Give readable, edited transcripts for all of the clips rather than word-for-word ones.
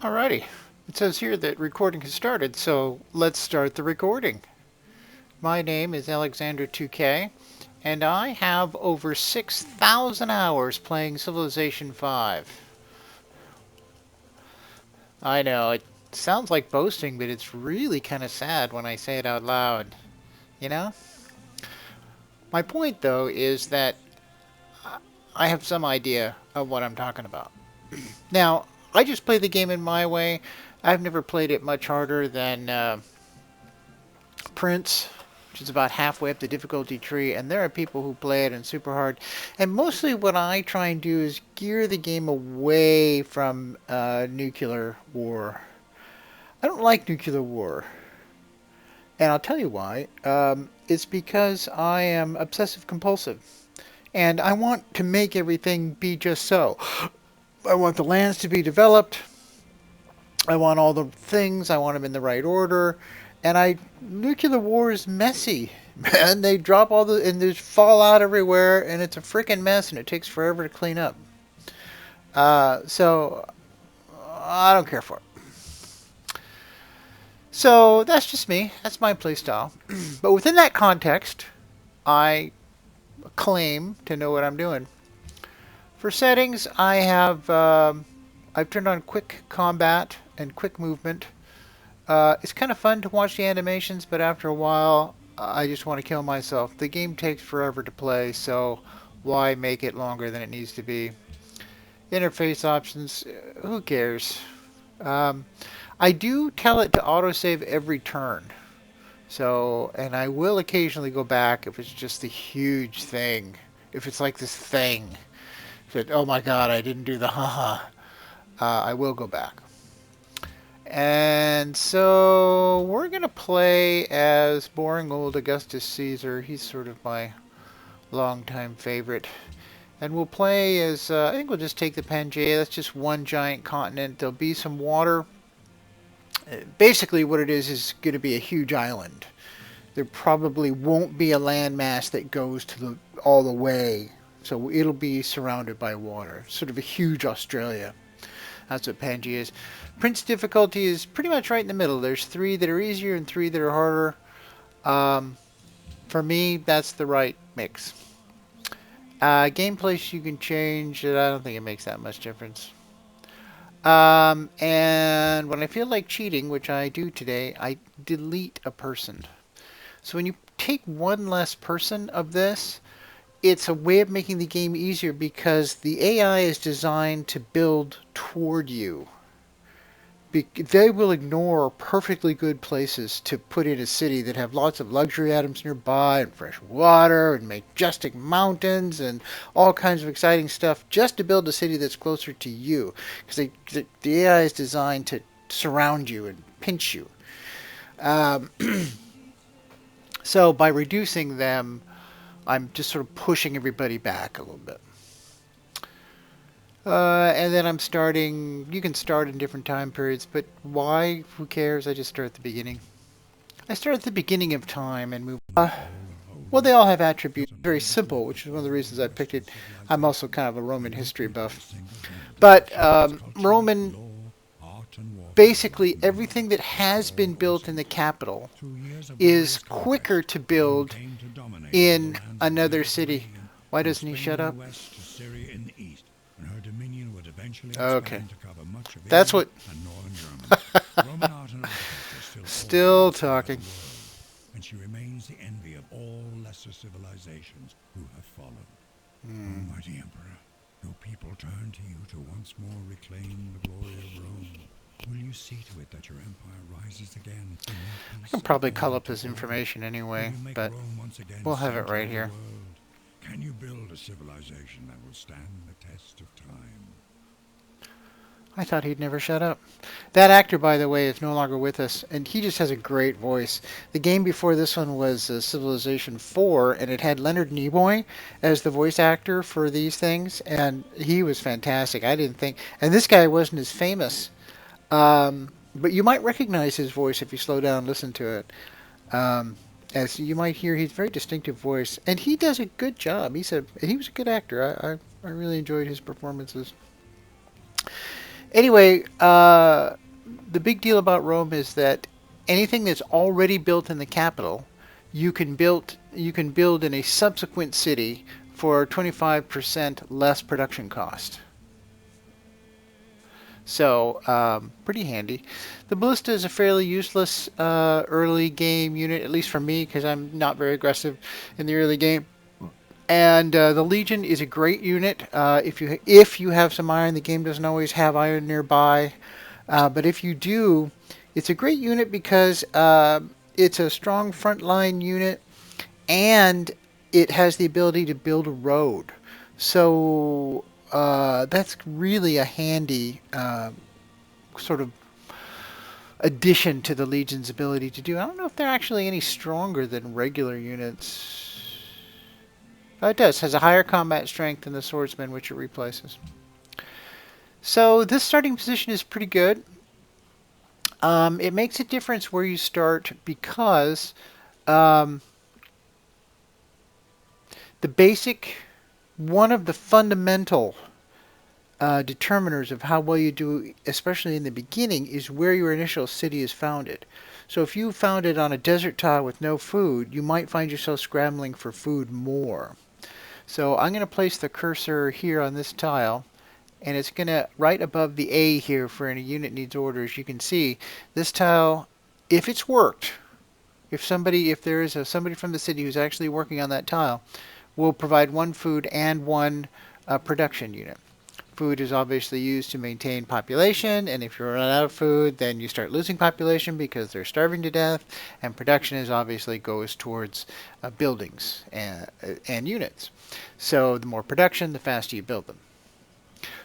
Alrighty. It says here that recording has started, so let's start the recording. My name is Alexander2K, and I have over 6,000 hours playing Civilization 5. I know, it sounds like boasting, but it's really kind of sad when I say it out loud. You know? My point, though, is that I have some idea of what I'm talking about. Now, I just play the game in my way. I've never played it much harder than Prince, which is about halfway up the difficulty tree, and there are people who play it in super hard. And mostly what I try and do is gear the game away from nuclear war. I don't like nuclear war, and I'll tell you why. It's because I am obsessive compulsive, and I want to make everything be just so. I want the lands to be developed. I want all the things. I want them in the right order. And nuclear war is messy, man. They drop all and there's fallout everywhere, and it's a freaking mess, and it takes forever to clean up. So I don't care for it. So that's just me. That's my playstyle. But within that context, I claim to know what I'm doing. For settings, I've turned on quick combat and quick movement. It's kind of fun to watch the animations, but after a while, I just want to kill myself. The game takes forever to play, so why make it longer than it needs to be? Interface options, who cares? I do tell it to autosave every turn. So, and I will occasionally go back if it's just a huge thing. If it's like this thing that, oh my god, I didn't do the haha. I will go back. And so we're going to play as boring old Augustus Caesar. He's sort of my longtime favorite. And we'll play as, I think we'll just take the Pangaea. That's just one giant continent. There'll be some water. Basically what it is going to be a huge island. There probably won't be a landmass that goes to all the way. So it'll be surrounded by water. Sort of a huge Australia. That's what Pangaea is. Prince difficulty is pretty much right in the middle. There's 3 that are easier and 3 that are harder. For me, that's the right mix. Gameplay you can change. I don't think it makes that much difference. And when I feel like cheating, which I do today, I delete a person. So when you take one less person of this, it's a way of making the game easier because the AI is designed to build toward you. They will ignore perfectly good places to put in a city that have lots of luxury items nearby and fresh water and majestic mountains and all kinds of exciting stuff just to build a city that's closer to you. Because the AI is designed to surround you and pinch you. So by reducing them, I'm just sort of pushing everybody back a little bit. And then I'm starting, you can start in different time periods, but why? Who cares? I just start at the beginning. I start at the beginning of time and move. Well, they all have attributes. Very simple, which is one of the reasons I picked it. I'm also kind of a Roman history buff. But Roman, basically everything that has been built in the capital is quicker to build in another city. Why doesn't he shut up? Okay. That's what... Still talking. And she remains the envy of all lesser civilizations who have followed. Almighty Emperor, your people turn to you to once more reclaim the glory of Rome. Will you see to it that your empire rises again? I can probably call up this information anyway, but we'll have it right here. Can you build a civilization that will stand the test of time? I thought he'd never shut up. That actor, by the way, is no longer with us, and he just has a great voice. The game before this one was Civilization 4, and it had Leonard Nimoy as the voice actor for these things, and he was fantastic. I didn't think... And this guy wasn't as famous, but you might recognize his voice if you slow down and listen to it. As you might hear, he's a very distinctive voice, and he does a good job. He was a good actor. I really enjoyed his performances. Anyway, the big deal about Rome is that anything that's already built in the capital, you can build in a subsequent city for 25% less production cost. So, pretty handy. The ballista is a fairly useless early game unit, at least for me, because I'm not very aggressive in the early game. And the Legion is a great unit. If you have some iron, the game doesn't always have iron nearby. But if you do, it's a great unit because it's a strong frontline unit and it has the ability to build a road. So that's really a handy sort of addition to the Legion's ability to do. I don't know if they're actually any stronger than regular units. Oh, it does. Has a higher combat strength than the swordsman, which it replaces. So this starting position is pretty good. It makes a difference where you start because um, the basic, one of the fundamental determiners of how well you do, especially in the beginning, is where your initial city is founded. So if you found it on a desert tile with no food, you might find yourself scrambling for food more. So I'm going to place the cursor here on this tile, and it's going to, right above the A here for any unit needs orders, you can see this tile, if it's worked, if there is somebody from the city who's actually working on that tile, will provide one food and one production unit. Food is obviously used to maintain population, and if you run out of food, then you start losing population because they're starving to death, and production is obviously goes towards buildings and units. So the more production, the faster you build them.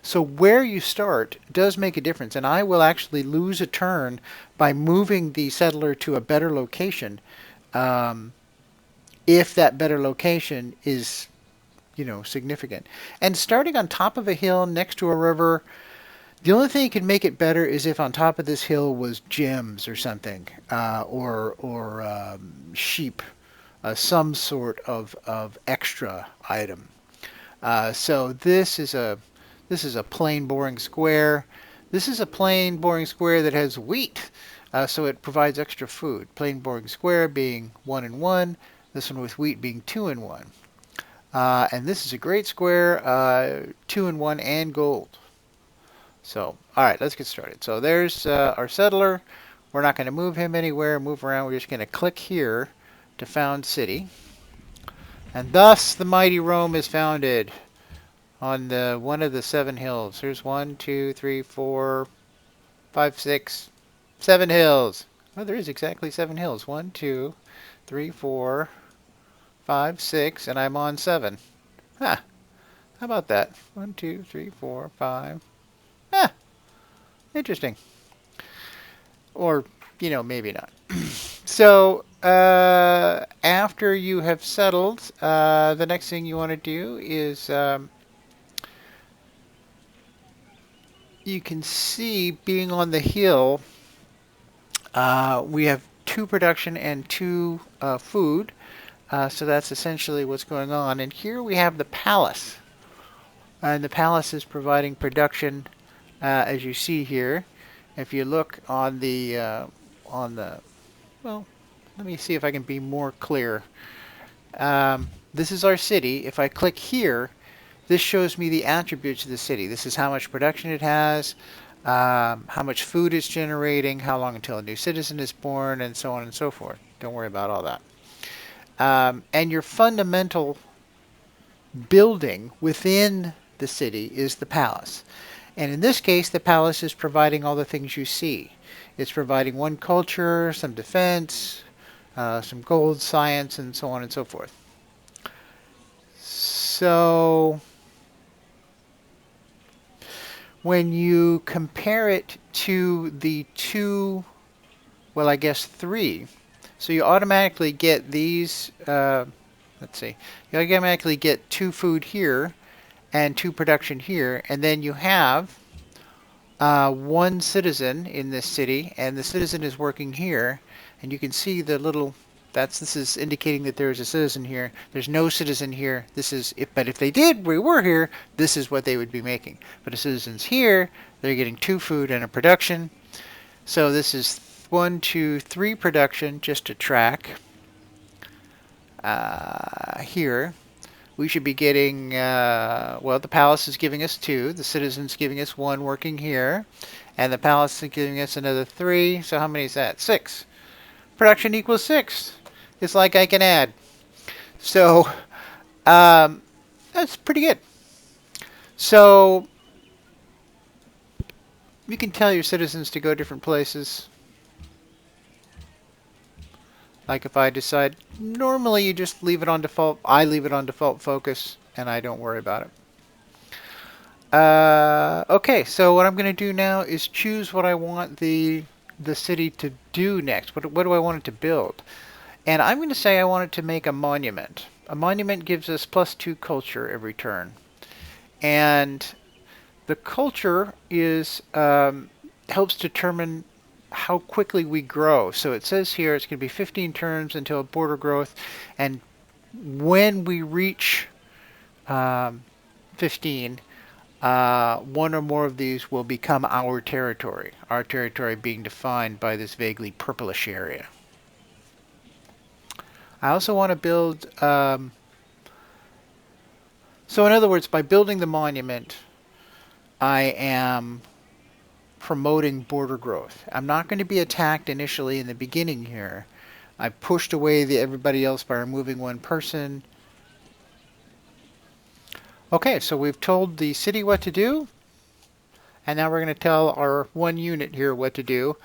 So where you start does make a difference, and I will actually lose a turn by moving the settler to a better location um, if that better location is significant. And starting on top of a hill next to a river, the only thing that could make it better is if on top of this hill was gems or something, or sheep, some sort of extra item. So this is a plain boring square. This is a plain boring square that has wheat, so it provides extra food. Plain boring square being 1 and 1. This one with wheat being 2 and 1. And this is a great square, 2 and 1 and gold. So, all right, let's get started. So there's our settler. We're not going to move him anywhere, move around. We're just going to click here to found city. And thus the mighty Rome is founded on one of the 7 hills. Here's 1, 2, 3, 4, 5, 6, 7 hills. Oh, there is exactly 7 hills. 1, 2, 3, 4, 5, 6, and I'm on 7. Huh. How about that? 1, 2, 3, 4, 5. Ah, interesting. Or, maybe not. So, after you have settled, the next thing you want to do is you can see being on the hill, we have 2 production and 2 food. So that's essentially what's going on. And here we have the palace. And the palace is providing production, as you see here. If you look well, let me see if I can be more clear. This is our city. If I click here, this shows me the attributes of the city. This is how much production it has, how much food it's generating, how long until a new citizen is born, and so on and so forth. Don't worry about all that. And your fundamental building within the city is the palace. And in this case, the palace is providing all the things you see. It's providing 1 culture, some defense, some gold, science, and so on and so forth. So when you compare it to the 2, well, I guess 3, so you automatically get these, let's see, you automatically get 2 food here and 2 production here, and then you have 1 citizen in this city, and the citizen is working here, and you can see the little This is indicating that there is a citizen here. There's no citizen here. But if they did, we were here, this is what they would be making. But a citizen's here, they're getting 2 food and a production. So this is 1, 2, 3 production just to track. Here, we should be getting, well, the palace is giving us 2, the citizen's giving us 1 working here, and the palace is giving us another 3. So how many is that? 6. Production equals 6. It's like I can add. So that's pretty good. So you can tell your citizens to go different places. Like if I decide, normally you just leave it on default. I leave it on default focus, and I don't worry about it. Okay, so what I'm going to do now is choose what I want the city to do next. What do I want it to build? And I'm going to say I want it to make a monument. A monument gives us +2 culture every turn. And the culture is helps determine how quickly we grow. So it says here it's going to be 15 turns until border growth. And when we reach 15, 1 or more of these will become our territory being defined by this vaguely purplish area. I also want to build, so in other words, by building the monument, I am promoting border growth. I'm not going to be attacked initially in the beginning here. I pushed away everybody else by removing 1 person. Okay, so we've told the city what to do, and now we're going to tell our 1 unit here what to do.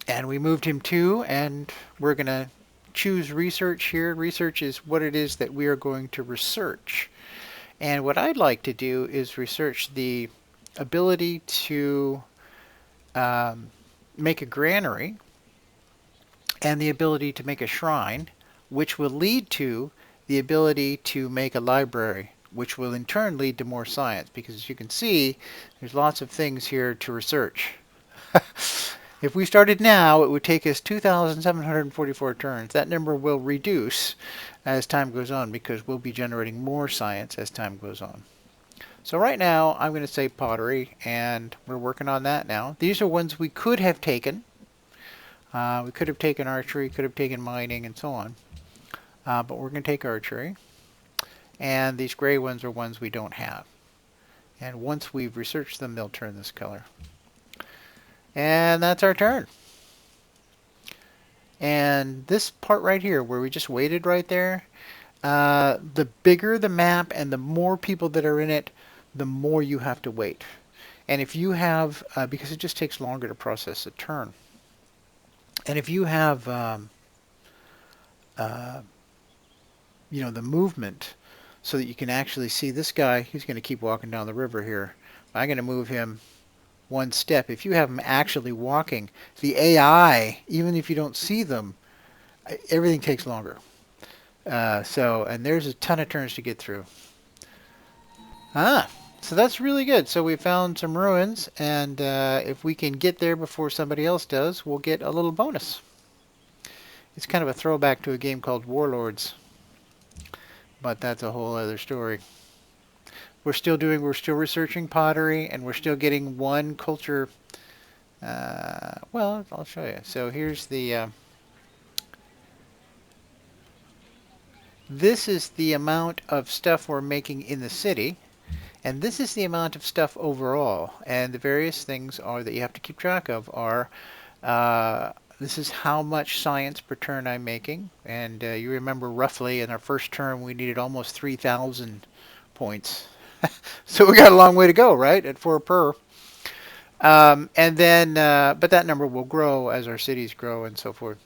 And we moved him 2, and we're going to choose research here. Research is what it is that we are going to research. And what I'd like to do is research the ability to make a granary and the ability to make a shrine, which will lead to the ability to make a library, which will in turn lead to more science, because as you can see, there's lots of things here to research. If we started now, it would take us 2,744 turns. That number will reduce as time goes on because we'll be generating more science as time goes on. So right now, I'm going to say pottery, and we're working on that now. These are ones we could have taken. We could have taken archery, could have taken mining, and so on. But we're going to take archery. And these gray ones are ones we don't have. And once we've researched them, they'll turn this color. And that's our turn. And this part right here, where we just waited right there, the bigger the map and the more people that are in it, the more you have to wait. And if you have, because it just takes longer to process a turn. And if you have, the movement, so that you can actually see this guy, he's going to keep walking down the river here. I'm going to move him 1 step. If you have them actually walking, the AI, even if you don't see them, everything takes longer. And there's a ton of turns to get through. So that's really good. So we found some ruins, and if we can get there before somebody else does, we'll get a little bonus. It's kind of a throwback to a game called Warlords, but that's a whole other story. We're still researching pottery, and we're still getting 1 culture. Well, I'll show you. So here's the, this is the amount of stuff we're making in the city, and this is the amount of stuff overall. And the various things are that you have to keep track of are, this is how much science per turn I'm making. And you remember roughly in our first turn we needed almost 3,000 points. So we got a long way to go, right? At 4 per. And then, but that number will grow as our cities grow and so forth.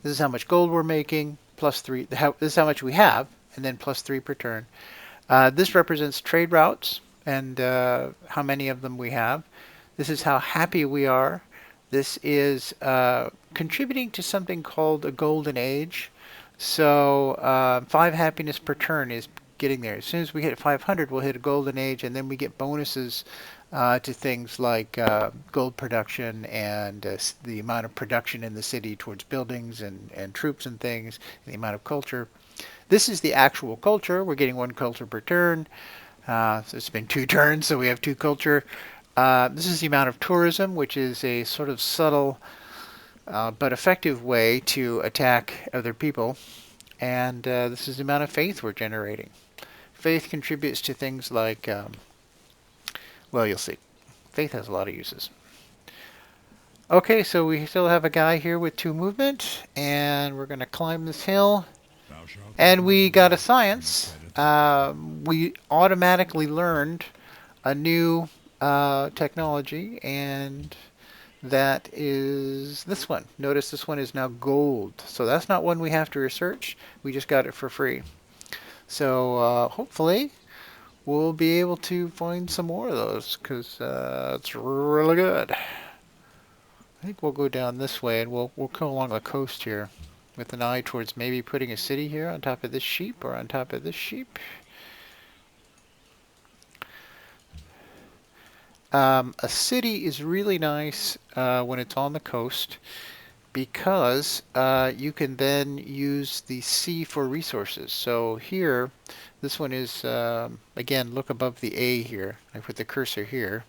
This is how much gold we're making, +3. This is how much we have, and then +3 per turn. This represents trade routes and how many of them we have. This is how happy we are. This is contributing to something called a golden age. So 5 happiness per turn is getting there. As soon as we hit 500, we'll hit a golden age, and then we get bonuses to things like gold production and the amount of production in the city towards buildings and troops and things, and the amount of culture. This is the actual culture. We're getting 1 culture per turn. So it's been 2 turns, so we have 2 culture. This is the amount of tourism, which is a sort of subtle but effective way to attack other people. And this is the amount of faith we're generating. Faith contributes to things like, well, you'll see. Faith has a lot of uses. Okay, so we still have a guy here with 2 movement, and we're going to climb this hill. Thou shalt And remove we the got a weight from the science. bed of the cave. We automatically learned a new technology, and that is this one. Notice this one is now gold. So that's not one we have to research. We just got it for free. So hopefully we'll be able to find some more of those because it's really good. I think we'll go down this way and we'll come along the coast here with an eye towards maybe putting a city here on top of this sheep or on top of this sheep. A city is really nice when it's on the coast because you can then use the sea for resources. So here, this one is, again, look above the A here. I put the cursor here,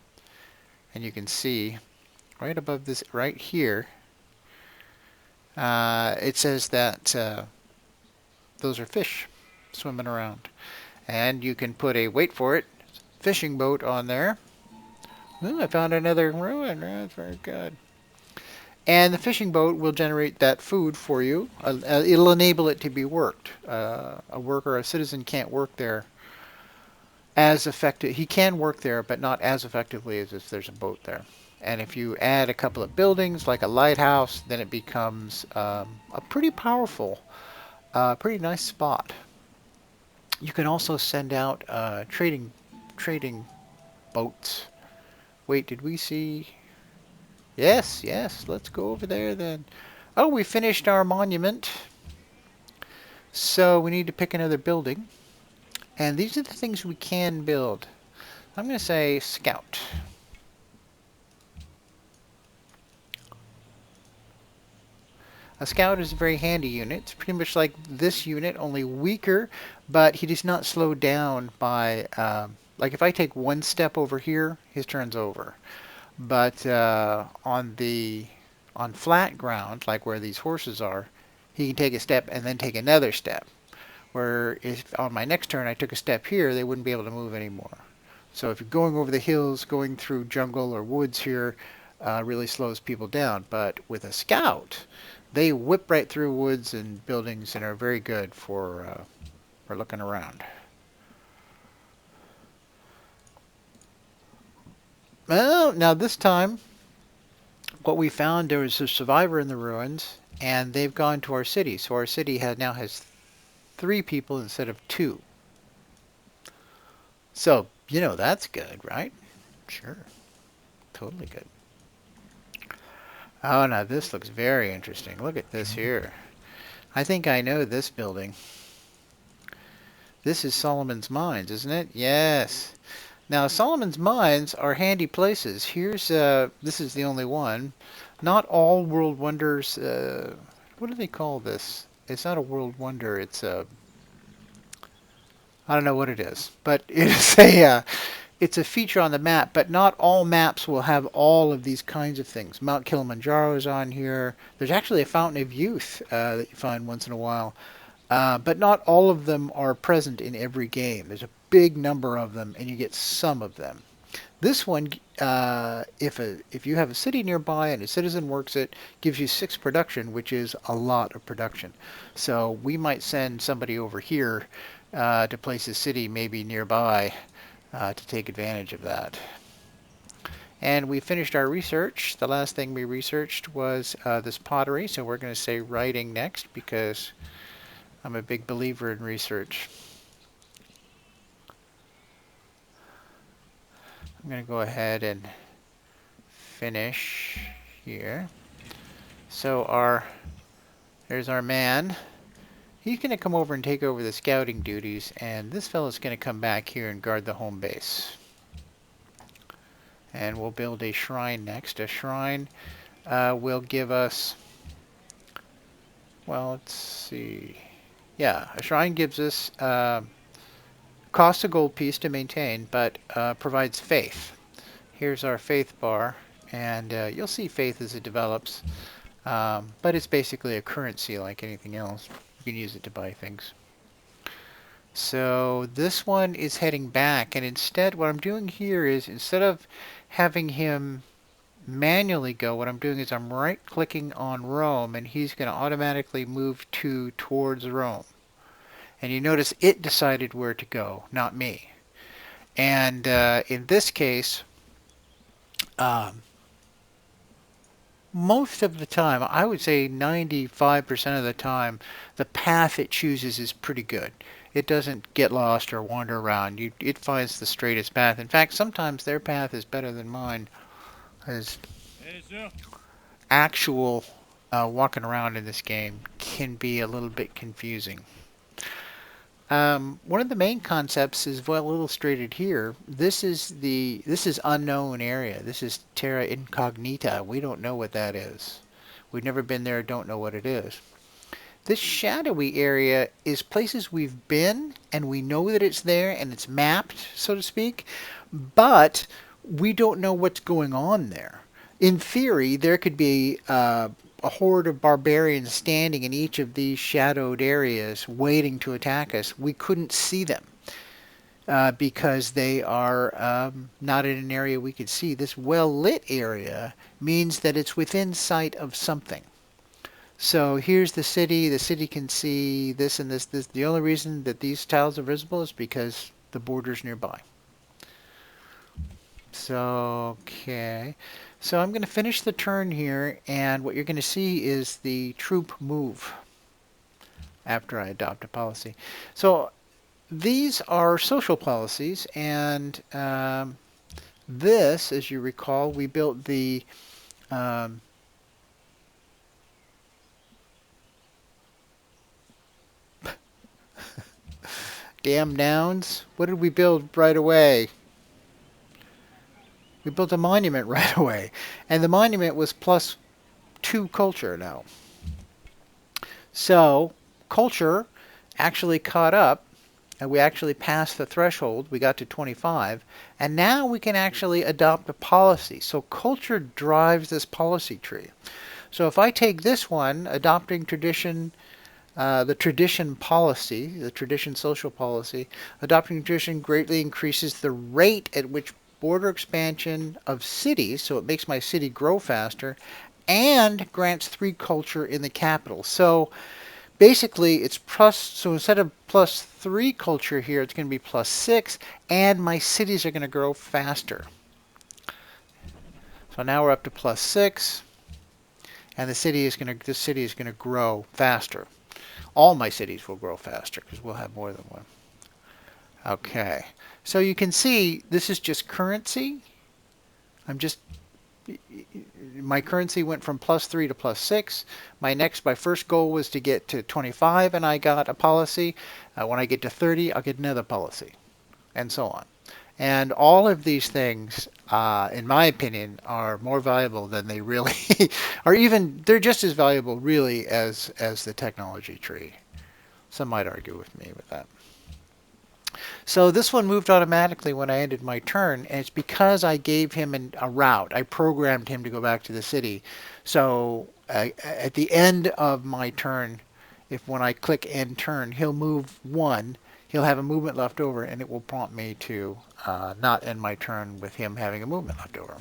and you can see right above this, right here, it says that those are fish swimming around. And you can put a, wait for it, fishing boat on there. Ooh, I found another ruin. That's very good. And the fishing boat will generate that food for you. It'll enable it to be worked. A worker, a citizen can't work there as effective. He can work there, but not as effectively as if there's a boat there. And if you add a couple of buildings, like a lighthouse, then it becomes a pretty powerful, pretty nice spot. You can also send out trading boats. Wait, did we see? Yes, yes. Let's go over there then. Oh, we finished our monument. So we need to pick another building. And these are the things we can build. I'm going to say scout. A scout is a very handy unit. It's pretty much like this unit, only weaker, but he does not slow down by, like if I take 1 step over here, his turn's over. But on flat ground, like where these horses are, he can take a step and then take another step. Where if on my next turn I took a step here, they wouldn't be able to move anymore. So if you're going over the hills, going through jungle or woods here, really slows people down. But with a scout, they whip right through woods and buildings and are very good for looking around. Well, now this time, what we found, there was a survivor in the ruins, and they've gone to our city. So our city now has 3 people instead of 2. So, that's good, right? Sure. Totally good. Oh, now this looks very interesting. Look at this here. I think I know this building. This is Solomon's Mines, isn't it? Yes. Now, Solomon's Mines are handy places. Here's, this is the only one. Not all world wonders, what do they call this? It's not a world wonder, it's a, I don't know what it is, but it's a feature on the map, but not all maps will have all of these kinds of things. Mount Kilimanjaro is on here. There's actually a Fountain of Youth that you find once in a while. But not all of them are present in every game. There's a big number of them, and you get some of them. This one, if you have a city nearby and a citizen works it, gives you 6 production, which is a lot of production. So we might send somebody over here to place a city maybe nearby to take advantage of that. And we finished our research. The last thing we researched was this pottery, so we're going to say writing next because I'm a big believer in research. I'm going to go ahead and finish here. So there's our man. he's going to come over and take over the scouting duties, and this fellow's going to come back here and guard the home base. And we'll build a shrine next. A shrine will give us, well, let's see. Yeah, a shrine gives us costs a gold piece to maintain, but provides faith. Here's our faith bar, and you'll see faith as it develops. But it's basically a currency like anything else. You can use it to buy things. So this one is heading back, and instead what I'm doing here is, instead of having him manually go, what I'm doing is I'm right clicking on Rome, and he's going to automatically move towards Rome. And you notice it decided where to go, not me. And in this case, um, most of the time, I would say 95% of the time, the path it chooses is pretty good. It doesn't get lost or wander around. It finds the straightest path. In fact, sometimes their path is better than mine. As actual walking around in this game can be a little bit confusing. One of the main concepts is well illustrated here. This is unknown area. This is terra incognita. We don't know what that is. We've never been there, don't know what it is. This shadowy area is places we've been, and we know that it's there, and it's mapped, so to speak, but we don't know what's going on there. In theory, there could be a horde of barbarians standing in each of these shadowed areas waiting to attack us. We couldn't see them because they are not in an area we could see. This well-lit area means that it's within sight of something. So here's the city. The city can see this and this. The only reason that these tiles are visible is because the border's nearby. So, okay. So I'm going to finish the turn here, and what you're going to see is the troop move after I adopt a policy. So these are social policies, and this, as you recall, we built the damn nouns. What did we build right away? We built a monument right away, and the monument was +2 culture now. So culture actually caught up, and we actually passed the threshold. We got to 25, and now we can actually adopt a policy. So culture drives this policy tree. So if I take this one, adopting tradition, the tradition policy, the tradition social policy, adopting tradition greatly increases the rate at which border expansion of cities, so it makes my city grow faster, and grants 3 culture in the capital. So basically it's so instead of +3 culture here, it's going to be +6, and my cities are going to grow faster. So now we're up to +6, and this city is going to grow faster. All my cities will grow faster because we'll have more than one. Okay, so you can see this is just currency. My currency went from +3 to +6. My first goal was to get to 25, and I got a policy. When I get to 30, I'll get another policy, and so on. And all of these things, in my opinion, are more valuable than they really are. Even they're just as valuable, really, as the technology tree. Some might argue with me with that. So this one moved automatically when I ended my turn, and it's because I gave him a route. I programmed him to go back to the city. So at the end of my turn, when I click end turn, he'll move 1. He'll have a movement left over, and it will prompt me to not end my turn with him having a movement left over.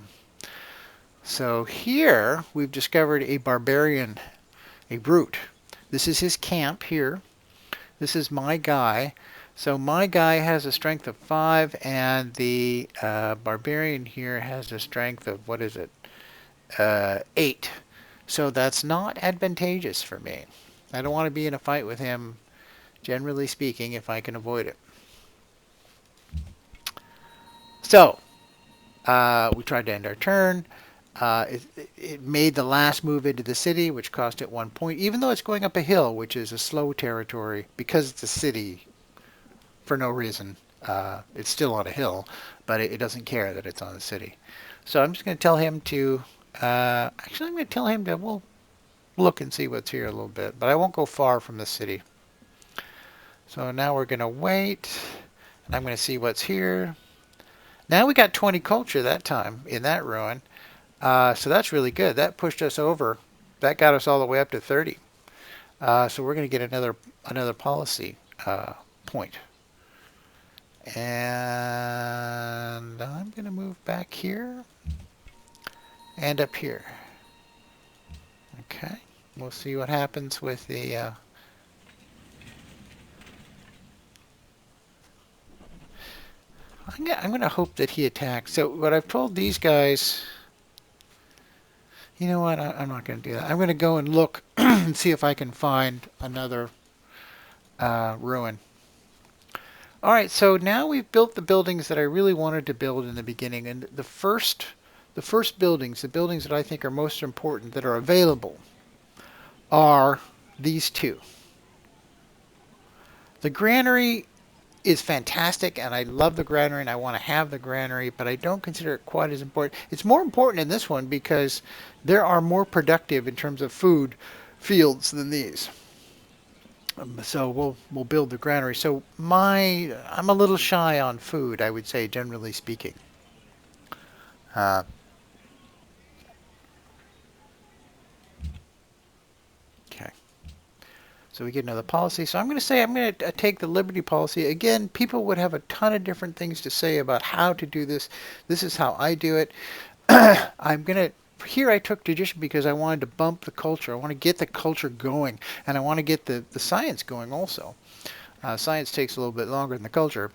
So here we've discovered a barbarian, a brute. This is his camp here. This is my guy. So my guy has a strength of 5, and the barbarian here has a strength of, 8. So that's not advantageous for me. I don't want to be in a fight with him, generally speaking, if I can avoid it. So we tried to end our turn. It made the last move into the city, which cost it 1 point, even though it's going up a hill, which is a slow territory, because it's a city for no reason. It's still on a hill, but it doesn't care that it's on the city. So I'm just going to tell him to, actually I'm going to tell him to, we'll look and see what's here a little bit, but I won't go far from the city. So now we're going to wait, and I'm going to see what's here. Now we got 20 culture that time in that ruin. So that's really good. That pushed us over. That got us all the way up to 30. So we're going to get another policy point. And I'm going to move back here and up here. Okay. We'll see what happens with the... I'm going to hope that he attacks. So what I've told these guys... You know what? I'm not going to do that. I'm going to go and look and see if I can find another ruin. All right, so now we've built the buildings that I really wanted to build in the beginning. And the first buildings, the buildings that I think are most important that are available, are these two. The granary is fantastic, and I love the granary, and I want to have the granary, but I don't consider it quite as important. It's more important in this one because there are more productive in terms of food fields than these. So we'll build the granary. So I'm a little shy on food, I would say, generally speaking. Uh, okay. So we get another policy. So I'm going to take the liberty policy. Again, people would have a ton of different things to say about how to do this. This is how I do it. Here I took tradition because I wanted to bump the culture. I want to get the culture going, and I want to get the science going also. Science takes a little bit longer than the culture.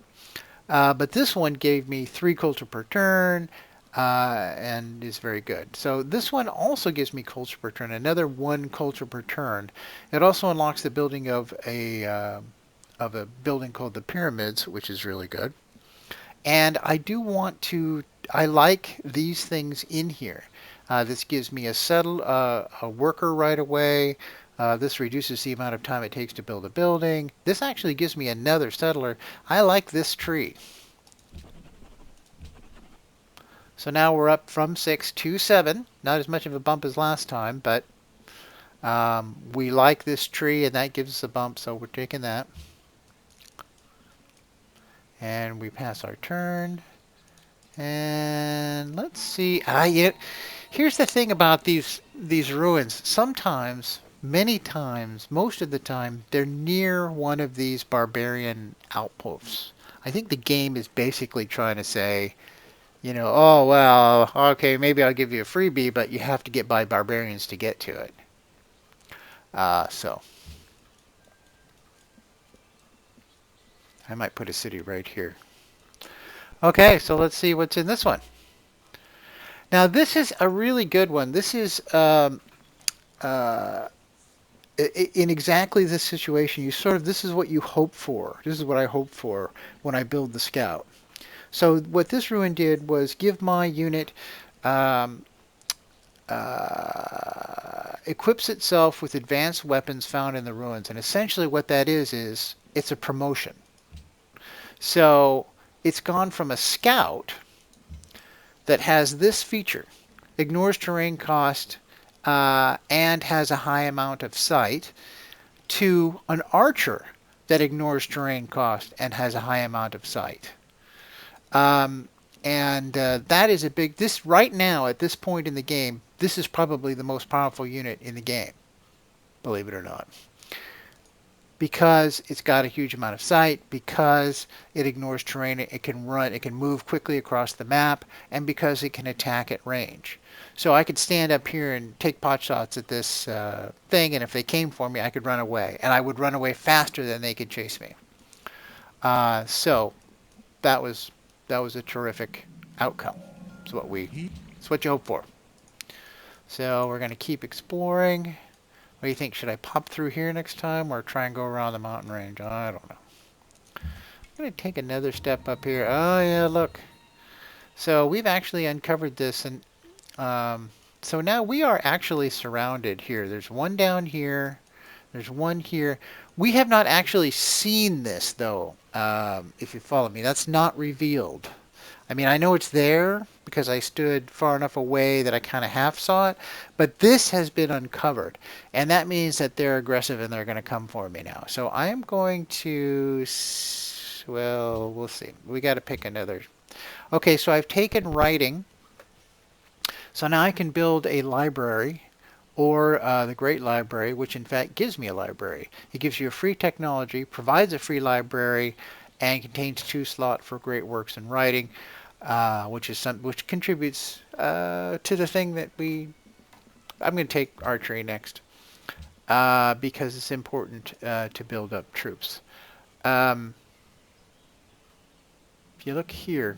But this one gave me 3 culture per turn, and is very good. So this one also gives me culture per turn, another 1 culture per turn. It also unlocks the building of a building called the pyramids, which is really good. And I like these things in here. This gives me a worker right away. This reduces the amount of time it takes to build a building. This actually gives me another settler. I like this tree. So now we're up from 6 to 7. Not as much of a bump as last time, but we like this tree, and that gives us a bump, so we're taking that. And we pass our turn. And let's see. Here's the thing about these ruins. Sometimes, many times, most of the time, they're near one of these barbarian outposts. I think the game is basically trying to say, oh, well, okay, maybe I'll give you a freebie, but you have to get by barbarians to get to it. So I might put a city right here. Okay, so let's see what's in this one. Now, this is a really good one. This is in exactly this situation. This is what you hope for. This is what I hope for when I build the scout. So what this ruin did was give my unit equips itself with advanced weapons found in the ruins. And essentially what that is it's a promotion. So it's gone from a scout that has this feature, ignores terrain cost, and has a high amount of sight, to an archer that ignores terrain cost and has a high amount of sight. That is this right now at this point in the game, this is probably the most powerful unit in the game, believe it or not. Because it's got a huge amount of sight, because it ignores terrain, it can move quickly across the map, and because it can attack at range. So I could stand up here and take pot shots at this thing, and if they came for me, I could run away. And I would run away faster than they could chase me. So that was a terrific outcome. It's what you hope for. So we're going to keep exploring. What do you think? Should I pop through here next time or try and go around the mountain range? I don't know. I'm going to take another step up here. Oh, yeah, look. So we've actually uncovered this, and So now we are actually surrounded here. There's one down here. There's one here. We have not actually seen this, though, if you follow me. That's not revealed. I mean, I know it's there because I stood far enough away that I kind of half saw it, but this has been uncovered. And that means that they're aggressive and they're going to come for me now. So I am going to, well, we'll see. We got to pick another. Okay, so I've taken writing. So now I can build a library or the Great Library, which in fact gives me a library. It gives you a free technology, provides a free library, and contains 2 slots for great works in writing, which contributes to the thing that I'm going to take archery next because it's important to build up troops. If you look here,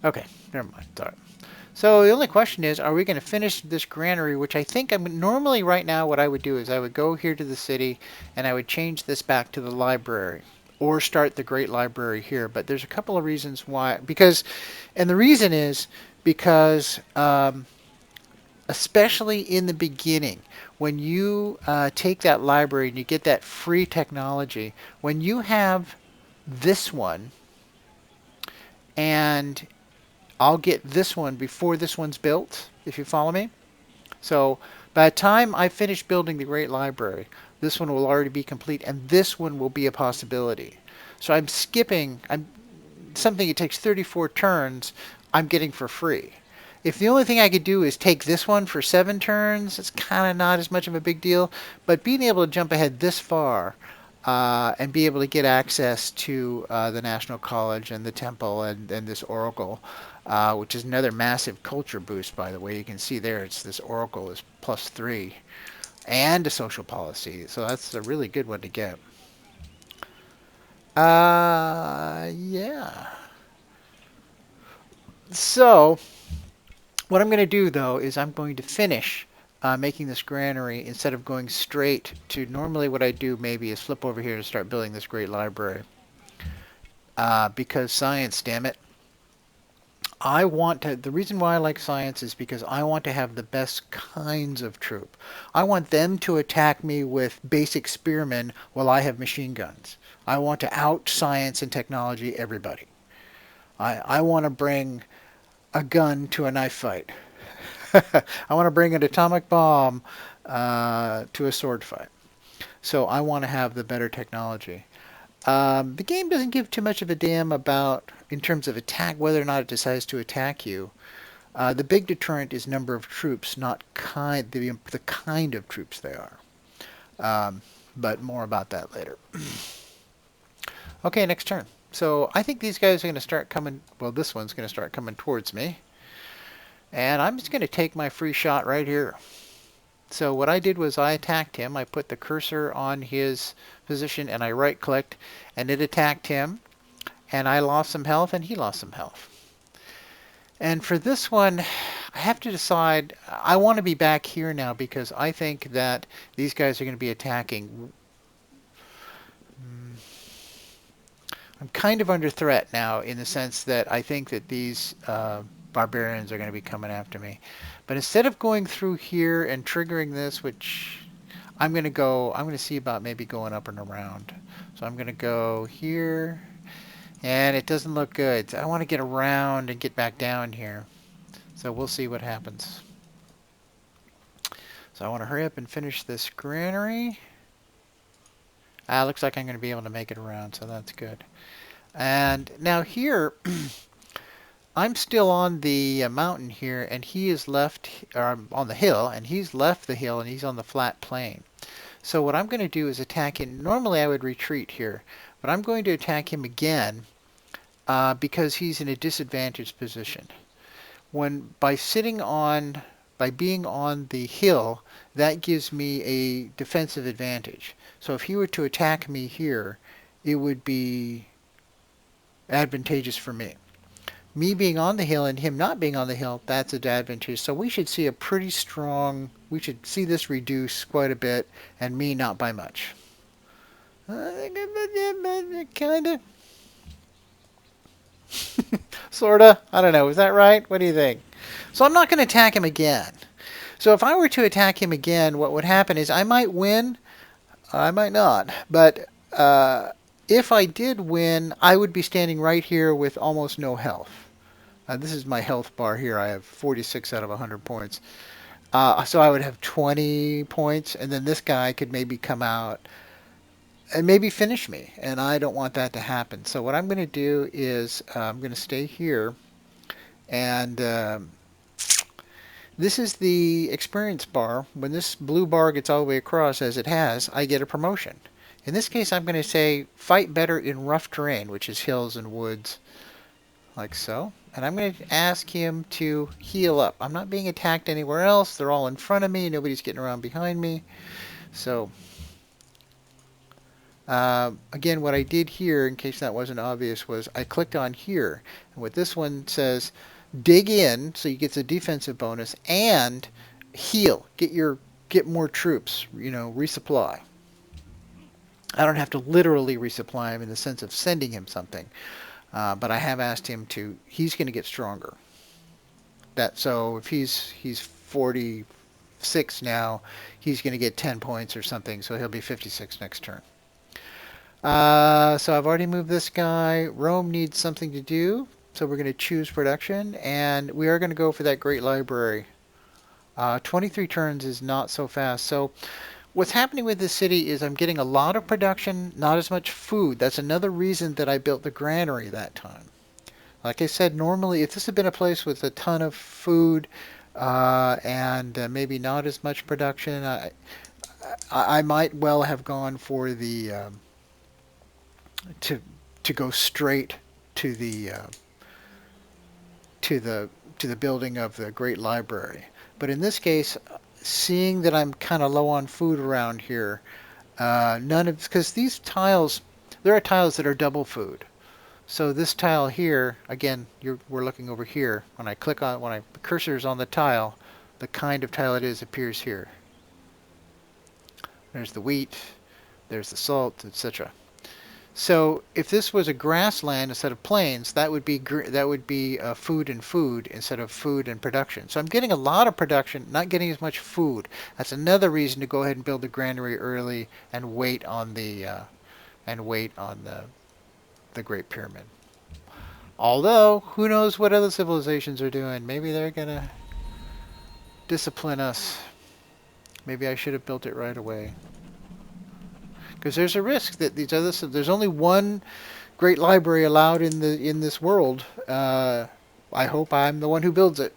okay, never mind. Sorry. So the only question is, are we going to finish this granary, which I think normally right now what I would do is I would go here to the city and I would change this back to the library or start the Great Library here. But there's a couple of reasons why. And the reason is because especially in the beginning, when you take that library and you get that free technology, when you have this one and I'll get this one before this one's built, if you follow me. So by the time I finish building the Great Library, this one will already be complete, and this one will be a possibility. So I'm skipping something that takes 34 turns, I'm getting for free. If the only thing I could do is take this one for 7 turns, it's kind of not as much of a big deal. But being able to jump ahead this far and be able to get access to the National College and the Temple and this Oracle, which is another massive culture boost, by the way. You can see there, it's this Oracle is +3 and a social policy. So that's a really good one to get. Yeah. So what I'm going to do, though, is I'm going to finish making this granary instead of going straight to normally what I do maybe is flip over here to start building this great library. Because science, damn it. The reason why I like science is because I want to have the best kinds of troop. I want them to attack me with basic spearmen while I have machine guns. I want to out science and technology everybody. I want to bring a gun to a knife fight. I want to bring an atomic bomb to a sword fight. So I want to have the better technology. The game doesn't give too much of a damn about, in terms of attack, whether or not it decides to attack you. The big deterrent is number of troops, not the kind of troops they are. But more about that later. Okay, next turn. So I think these guys are going to start coming, well, this one's going to start coming towards me. And I'm just going to take my free shot right here. So what I did was I attacked him. I put the cursor on his position and I right-clicked and it attacked him. And I lost some health and he lost some health. And for this one, I have to decide. I want to be back here now because I think that these guys are going to be attacking. I'm kind of under threat now in the sense that I think that these barbarians are going to be coming after me. But instead of going through here and triggering this, which I'm going to see about maybe going up and around. So I'm going to go here, and it doesn't look good. I want to get around and get back down here. So we'll see what happens. So I want to hurry up and finish this granary. Looks like I'm going to be able to make it around, so that's good. And now here, I'm still on the mountain here, and he is left, or on the hill, and he's left the hill, and he's on the flat plain. So what I'm going to do is attack him. Normally I would retreat here, but I'm going to attack him again because he's in a disadvantaged position. By being on the hill, that gives me a defensive advantage. So if he were to attack me here, it would be advantageous for me. Me being on the hill and him not being on the hill, that's advantageous. So we should see we should see this reduce quite a bit, and me not by much. Kinda. Sorta. I don't know. Is that right? What do you think? So I'm not going to attack him again. So if I were to attack him again, what would happen is I might win, I might not. But if I did win, I would be standing right here with almost no health. This is my health bar here. I have 46 out of 100 points. So I would have 20 points, and then this guy could maybe come out and maybe finish me, and I don't want that to happen. So what I'm going to do is I'm going to stay here, and this is the experience bar. When this blue bar gets all the way across, as it has, I get a promotion. In this case, I'm going to say fight better in rough terrain, which is hills and woods, like so. And I'm going to ask him to heal up. I'm not being attacked anywhere else. They're all in front of me. Nobody's getting around behind me. So again, what I did here, in case that wasn't obvious, was I clicked on here. And what this one says, dig in, so you get the defensive bonus, and heal. Get more troops. Resupply. I don't have to literally resupply him in the sense of sending him something, but I have asked him to. He's going to get stronger. So if he's 46 now, he's going to get 10 points or something. So he'll be 56 next turn. So I've already moved this guy. Rome needs something to do, so we're going to choose production, and we are going to go for that great library. 23 turns is not so fast. So what's happening with this city is I'm getting a lot of production, not as much food. That's another reason that I built the granary that time. Like I said, normally if this had been a place with a ton of food and maybe not as much production, I might well have gone for the to to go straight to the to the to the building of the great library. But in this case, seeing that I'm kind of low on food around here, because these tiles, there are tiles that are double food. So this tile here, again, we're looking over here. When I cursor is on the tile, the kind of tile it is appears here. There's the wheat, there's the salt, etc. So if this was a grassland instead of plains, that would be food and food instead of food and production. So I'm getting a lot of production, not getting as much food. That's another reason to go ahead and build the granary early and wait on the Great Pyramid. Although, who knows what other civilizations are doing? Maybe they're gonna discipline us. Maybe I should have built it right away. Because there's a risk that there's only one great library allowed in this world. I hope I'm the one who builds it.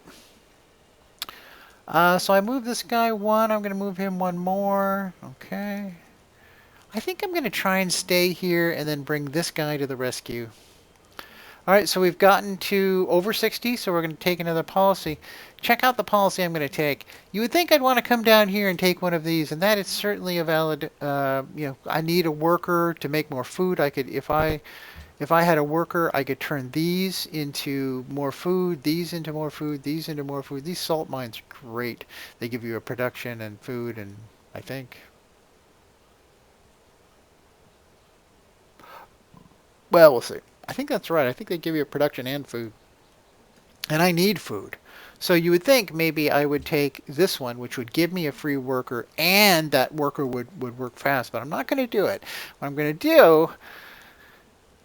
So I moved this guy one. I'm going to move him one more. Okay. I think I'm going to try and stay here and then bring this guy to the rescue. All right, so we've gotten to over 60, so we're going to take another policy. Check out the policy I'm going to take. You would think I'd want to come down here and take one of these, and that is certainly a valid, I need a worker to make more food. I could, if I had a worker, I could turn these into more food, these into more food, these into more food. These salt mines are great. They give you a production and food, and I think, well, we'll see. I think that's right. I think they give you a production and food. And I need food. So you would think maybe I would take this one, which would give me a free worker, and that worker would work fast. But I'm not going to do it. What I'm going to do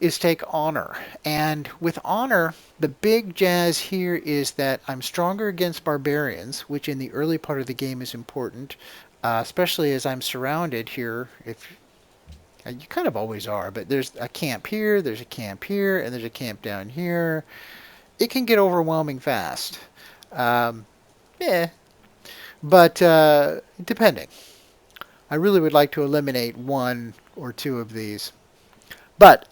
is take honor. And with honor, the big jazz here is that I'm stronger against barbarians, which in the early part of the game is important, especially as I'm surrounded here. You kind of always are, but there's a camp here, there's a camp here, and there's a camp down here. It can get overwhelming fast. Yeah, but depending. I really would like to eliminate one or two of these. But,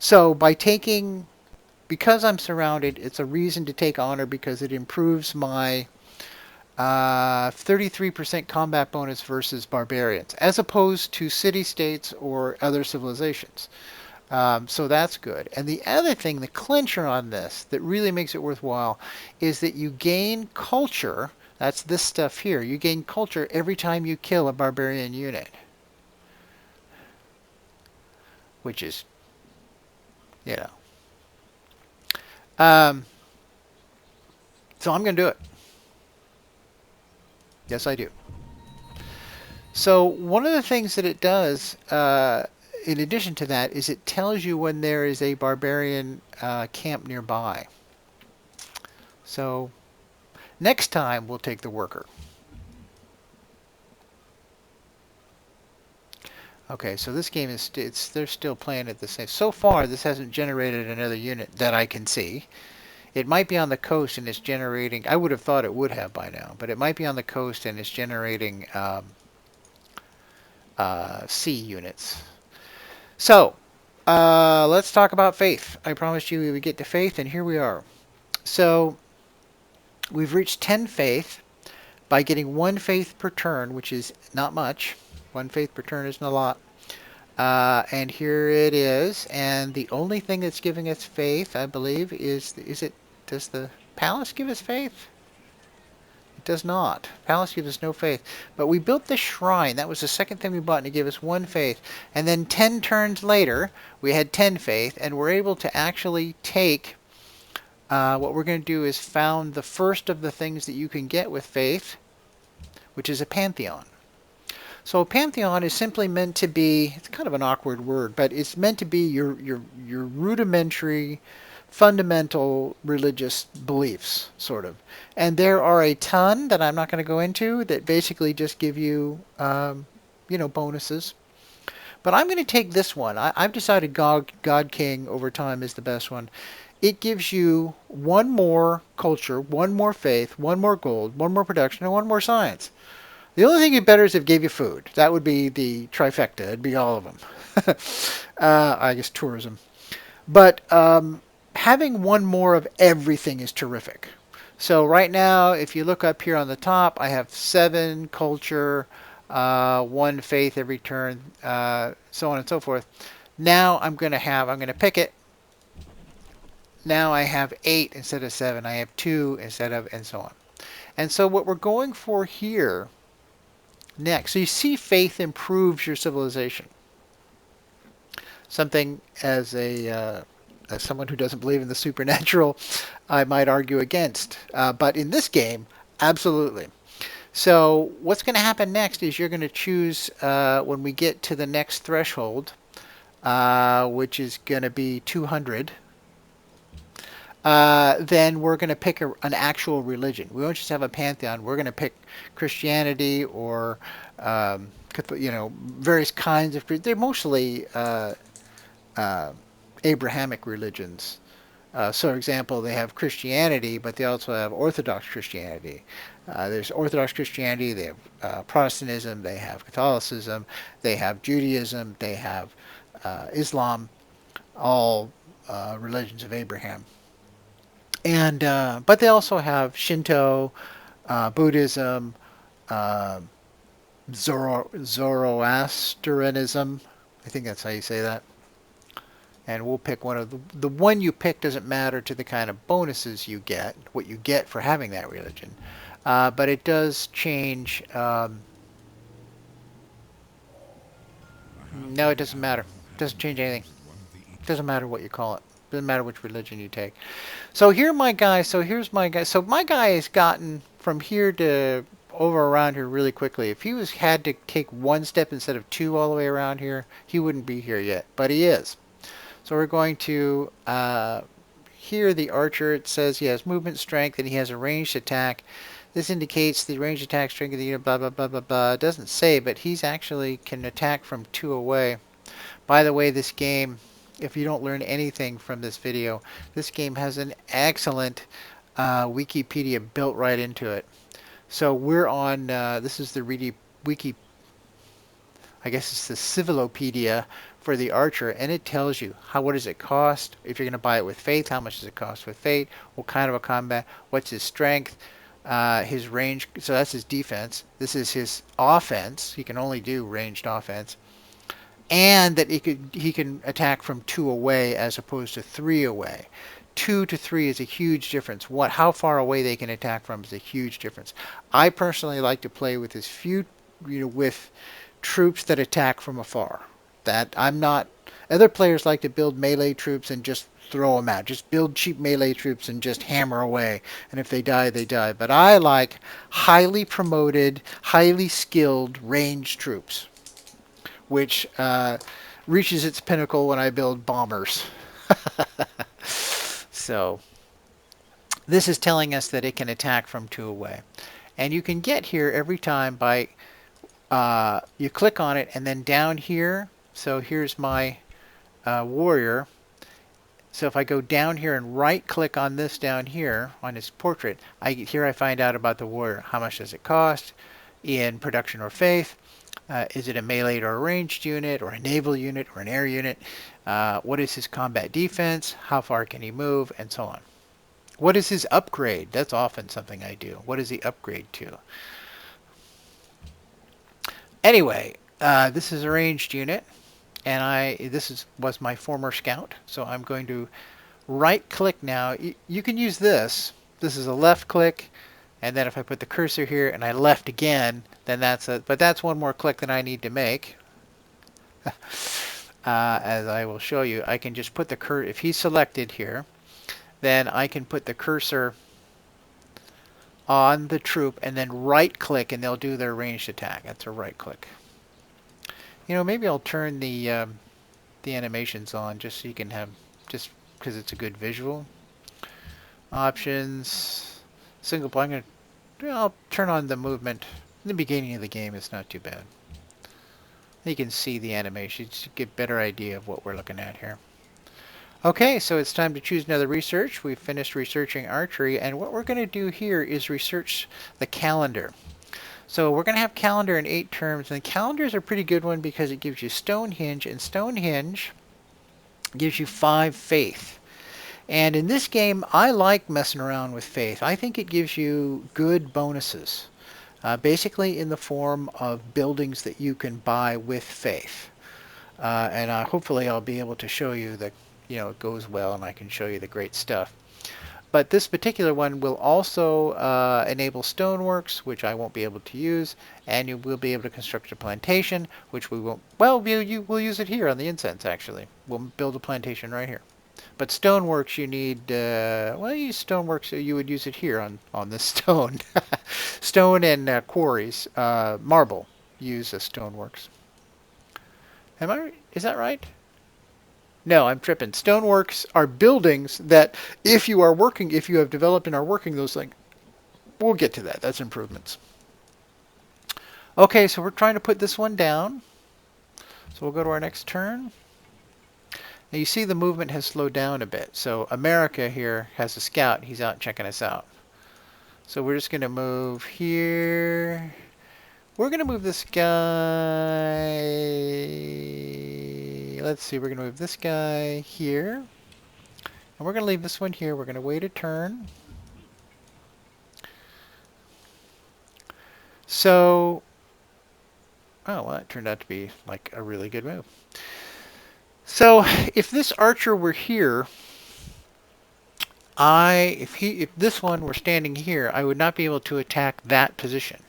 so because I'm surrounded, it's a reason to take honor because it improves my 33% combat bonus versus barbarians, as opposed to city-states or other civilizations. So that's good. And the other thing, the clincher on this, that really makes it worthwhile, is that you gain culture. That's this stuff here. You gain culture every time you kill a barbarian unit. which is, you know. Um, so I'm going to do it. Yes, I do. So one of the things that it does, in addition to that, is it tells you when there is a barbarian camp nearby. So next time we'll take the worker. Okay, so this game is they're still playing it the same. So far, this hasn't generated another unit that I can see. It might be on the coast and it's generating. I would have thought it would have by now, but it might be on the coast and it's generating sea units. So let's talk about faith. I promised you we would get to faith, and here we are. So we've reached 10 faith by getting 1 faith per turn, which is not much. 1 faith per turn isn't a lot. And here it is. And the only thing that's giving us faith, I believe, does the palace give us faith? It does not. Palace gives us no faith. But we built the shrine. That was the second thing we bought, and it gave us 1 faith. And then 10 turns later, we had 10 faith, and we're able to actually take, what we're going to do is found the first of the things that you can get with faith, which is a pantheon. So a pantheon is simply meant to be, it's kind of an awkward word, but it's meant to be your rudimentary, fundamental religious beliefs, sort of. And there are a ton that I'm not going to go into that basically just give you, bonuses. But I'm going to take this one. I've decided God King over time is the best one. It gives you 1 more culture, 1 more faith, 1 more gold, 1 more production, and 1 more science. The only thing you better is if it gave you food. That would be the trifecta. It'd be all of them. I guess tourism. But having 1 more of everything is terrific. So right now, if you look up here on the top, I have 7 culture, 1 faith every turn, so on and so forth. Now I'm going to pick it. Now I have 8 instead of 7. I have 2 instead of, and so on. And so what we're going for here next. So you see faith improves your civilization. Something as someone who doesn't believe in the supernatural, I might argue against. But in this game, absolutely. So what's going to happen next is you're going to choose when we get to the next threshold, which is going to be 200. Then we're going to pick an actual religion. We won't just have a pantheon. We're going to pick Christianity or, various kinds of. They're mostly Abrahamic religions. So, for example, they have Christianity, but they also have Orthodox Christianity. There's Orthodox Christianity. They have Protestantism. They have Catholicism. They have Judaism. They have Islam. All religions of Abraham. And but they also have Shinto, Buddhism, uh, Zoroastrianism. I think that's how you say that. And we'll pick one of the one you pick doesn't matter to the kind of bonuses you get, what you get for having that religion, but it does change. No, it doesn't matter. It doesn't change anything. It doesn't matter what you call it. Doesn't matter which religion you take. So here my guy. So here's my guy. So my guy has gotten from here to over around here really quickly. If he had to take 1 step instead of 2 all the way around here, he wouldn't be here yet. But he is. So we're going to here the archer. It says he has movement strength and he has a ranged attack. This indicates the ranged attack strength of the unit. Blah blah blah blah blah. It doesn't say, but he's actually can attack from 2 away. By the way, this game, if you don't learn anything from this video, this game has an excellent Wikipedia built right into it. So we're on, this is the wiki, I guess it's the Civilopedia for the archer, and it tells you what does it cost, if you're going to buy it with faith, how much does it cost with faith, what kind of a combat, what's his strength, his range, so that's his defense, this is his offense, he can only do ranged offense, and that he can attack from 2 away as opposed to 3 away. 2 to 3 is a huge difference. How far away they can attack from is a huge difference. I personally like to play with with troops that attack from afar. That I'm not Other players like to build melee troops and just throw them out. Just build cheap melee troops and just hammer away. And if they die, they die. But I like highly promoted, highly skilled ranged troops, which reaches its pinnacle when I build bombers. So this is telling us that it can attack from 2 away. And you can get here every time by, you click on it and then down here, so here's my warrior. So if I go down here and right click on this down here on his portrait, here I find out about the warrior. How much does it cost in production or faith? Is it a melee or a ranged unit or a naval unit or an air unit? What is his combat defense? How far can he move? And so on. What is his upgrade? That's often something I do. What is he upgrade to? Anyway, this is a ranged unit, and was my former scout. So I'm going to right click now. You can use this. This is a left click, and then if I put the cursor here and I left again, then but that's one more click that I need to make. As I will show you, I can just put the cursor, if he's selected here, then I can put the cursor on the troop and then right click and they'll do their ranged attack. That's a right click. You know, maybe I'll turn the animations on just so you can have, just because it's a good visual. Options, single player. I'll turn on the movement. In the beginning of the game, it's not too bad. You can see the animations to get a better idea of what we're looking at here. Okay, so it's time to choose another research. We've finished researching archery, and what we're going to do here is research the calendar. So we're going to have calendar in 8 terms, and calendar is a pretty good one because it gives you Stonehenge, and Stonehenge gives you 5 faith. And in this game, I like messing around with faith. I think it gives you good bonuses, basically in the form of buildings that you can buy with faith. And hopefully I'll be able to show you that, you know, it goes well and I can show you the great stuff. But this particular one will also enable stoneworks, which I won't be able to use, and you will be able to construct a plantation, which we won't. Well, we'll use it here on the incense, actually. We'll build a plantation right here. But stoneworks, you need, well, you use stoneworks, you would use it here on this stone. Stone and quarries, marble, use stoneworks. Is that right? No, I'm tripping. Stoneworks are buildings that if you have developed and are working those things, we'll get to that. That's improvements. Okay, so we're trying to put this one down. So we'll go to our next turn. Now you see the movement has slowed down a bit. So America here has a scout. He's out checking us out. So we're just going to move here. We're going to move this guy. Let's see, we're going to move this guy here. And we're going to leave this one here. We're going to wait a turn. So, oh, well, that turned out to be like a really good move. So, if this archer were here, if this one were standing here, I would not be able to attack that position,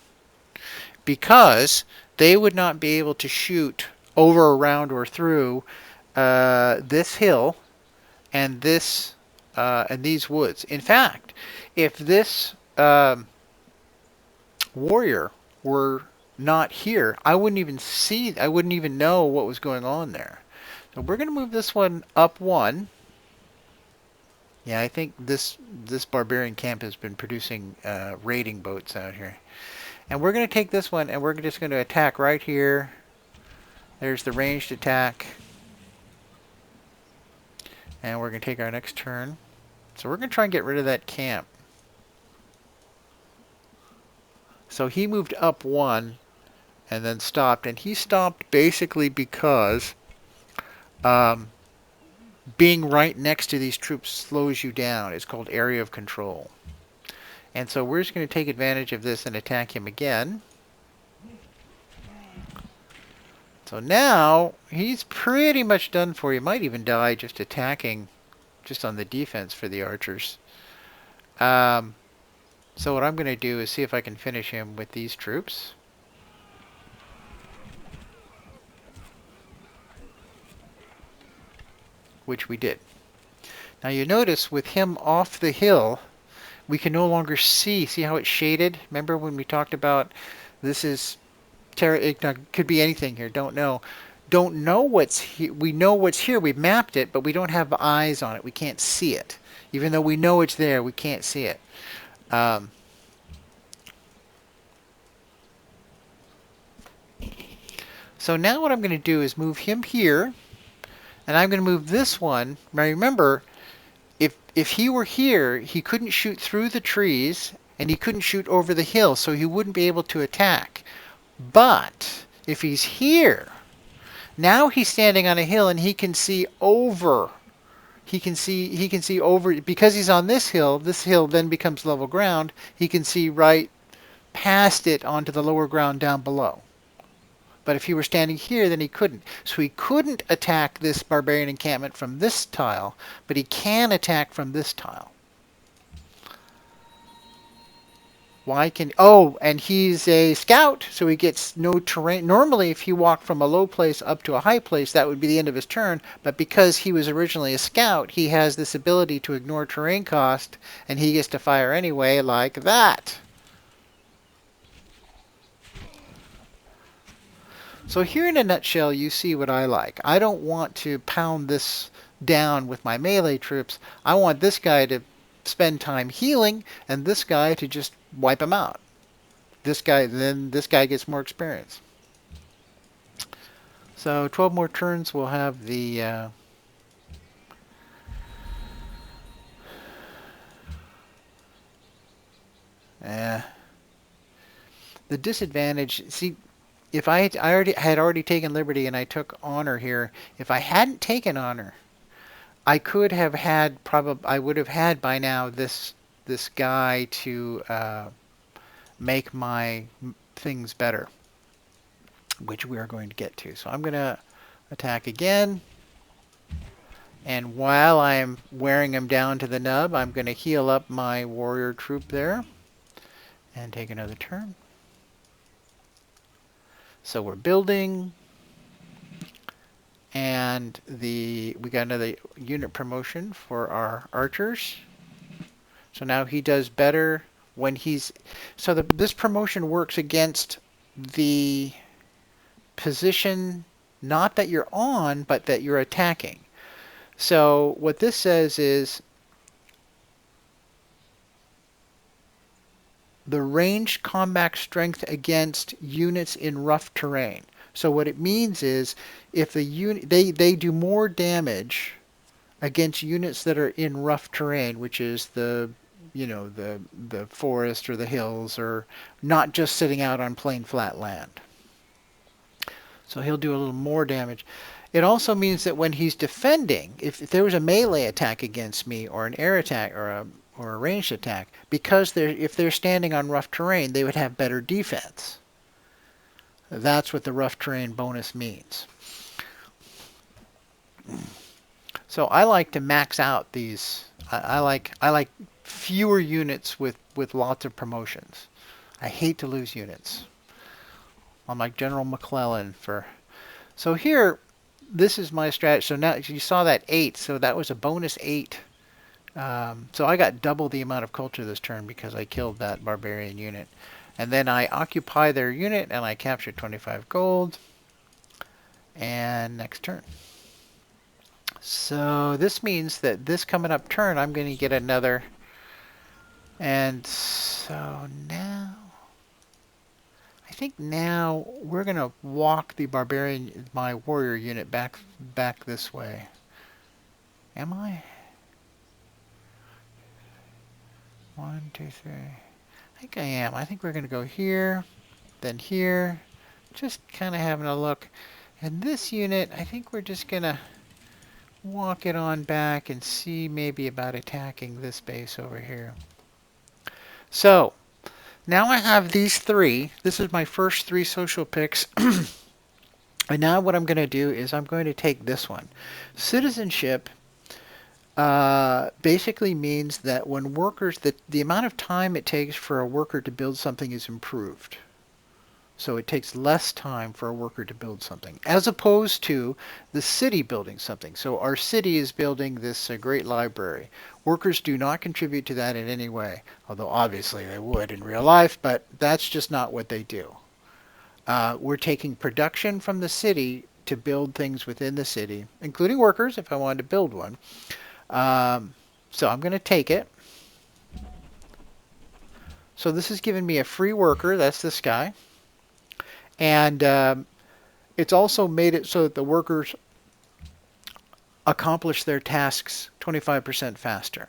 because they would not be able to shoot over, around, or through this hill and this and these woods. In fact, if this warrior were not here, I wouldn't even know what was going on there. So we're going to move this one up 1. Yeah, I think this barbarian camp has been producing raiding boats out here. And we're going to take this one and we're just going to attack right here. There's the ranged attack. And we're going to take our next turn. So we're going to try and get rid of that camp. So he moved up 1 and then stopped. And he stopped basically because being right next to these troops slows you down. It's called area of control. And so we're just going to take advantage of this and attack him again. So now he's pretty much done for. You might even die just attacking, just on the defense for the archers. So what I'm going to do is see if I can finish him with these troops. which we did. Now you notice with him off the hill, we can no longer see how it's shaded? Remember when we talked about this is it could be anything here, don't know. Don't know what's here. We know what's here, we've mapped it, but we don't have eyes on it. We can't see it. Even though we know it's there, we can't see it. So now what I'm going to do is move him here, and I'm going to move this one. Now remember, if he were here, he couldn't shoot through the trees, and he couldn't shoot over the hill, so he wouldn't be able to attack. But if he's here, now he's standing on a hill, and he can see over. He can see over, because he's on this hill then becomes level ground. He can see right past it onto the lower ground down below. But if he were standing here, then he couldn't. So he couldn't attack this barbarian encampment from this tile, but he can attack from this tile. Why can... Oh, and he's a scout, so he gets no terrain. Normally, if he walked from a low place up to a high place, that would be the end of his turn. But because he was originally a scout, he has this ability to ignore terrain cost, and he gets to fire anyway, like that. So here in a nutshell, you see what I like. I don't want to pound this down with my melee troops. I want this guy to spend time healing, and this guy to just wipe him out. Then this guy gets more experience. So 12 more turns, we'll have the... the disadvantage... See, if I had already taken Liberty and I took Honor here, if I hadn't taken Honor, I could have had I would have had by now this guy to make my things better, which we are going to get to. So I'm going to attack again, and while I'm wearing him down to the nub, I'm going to heal up my warrior troop there and take another turn. So we're building, and we got another unit promotion for our archers. So now he does better when he's... So this promotion works against the position, not that you're on, but that you're attacking. So what this says is the ranged combat strength against units in rough terrain. So what it means is if the unit they do more damage against units that are in rough terrain, which is the forest or the hills, or not just sitting out on plain flat land. So he'll do a little more damage. It also means that when he's defending, if there was a melee attack against me, or an air attack, or a ranged attack, because if they're standing on rough terrain, they would have better defense. That's what the rough terrain bonus means. So I like to max out these. I like fewer units with lots of promotions. I hate to lose units. I'm like General McClellan for... So here, this is my strategy. So now you saw that 8, so that was a bonus 8. So I got double the amount of culture this turn because I killed that barbarian unit. And then I occupy their unit and I capture 25 gold. And next turn. So this means that this coming up turn I'm going to get another. And so now, I think now we're going to walk the barbarian, my warrior unit back this way. Am I? 1, 2, 3. I think I am. I think we're going to go here, then here. Just kind of having a look. And this unit, I think we're just going to walk it on back and see maybe about attacking this base over here. So, now I have these 3. This is my first 3 social picks. And now what I'm going to do is I'm going to take this one. Citizenship basically means that when workers, the amount of time it takes for a worker to build something is improved. So it takes less time for a worker to build something, as opposed to the city building something. So our city is building this great library. Workers do not contribute to that in any way, although obviously they would in real life, but that's just not what they do. We're taking production from the city to build things within the city, including workers if I wanted to build one. So I'm going to take it. So this has given me a free worker. That's this guy. And it's also made it so that the workers accomplish their tasks 25% faster.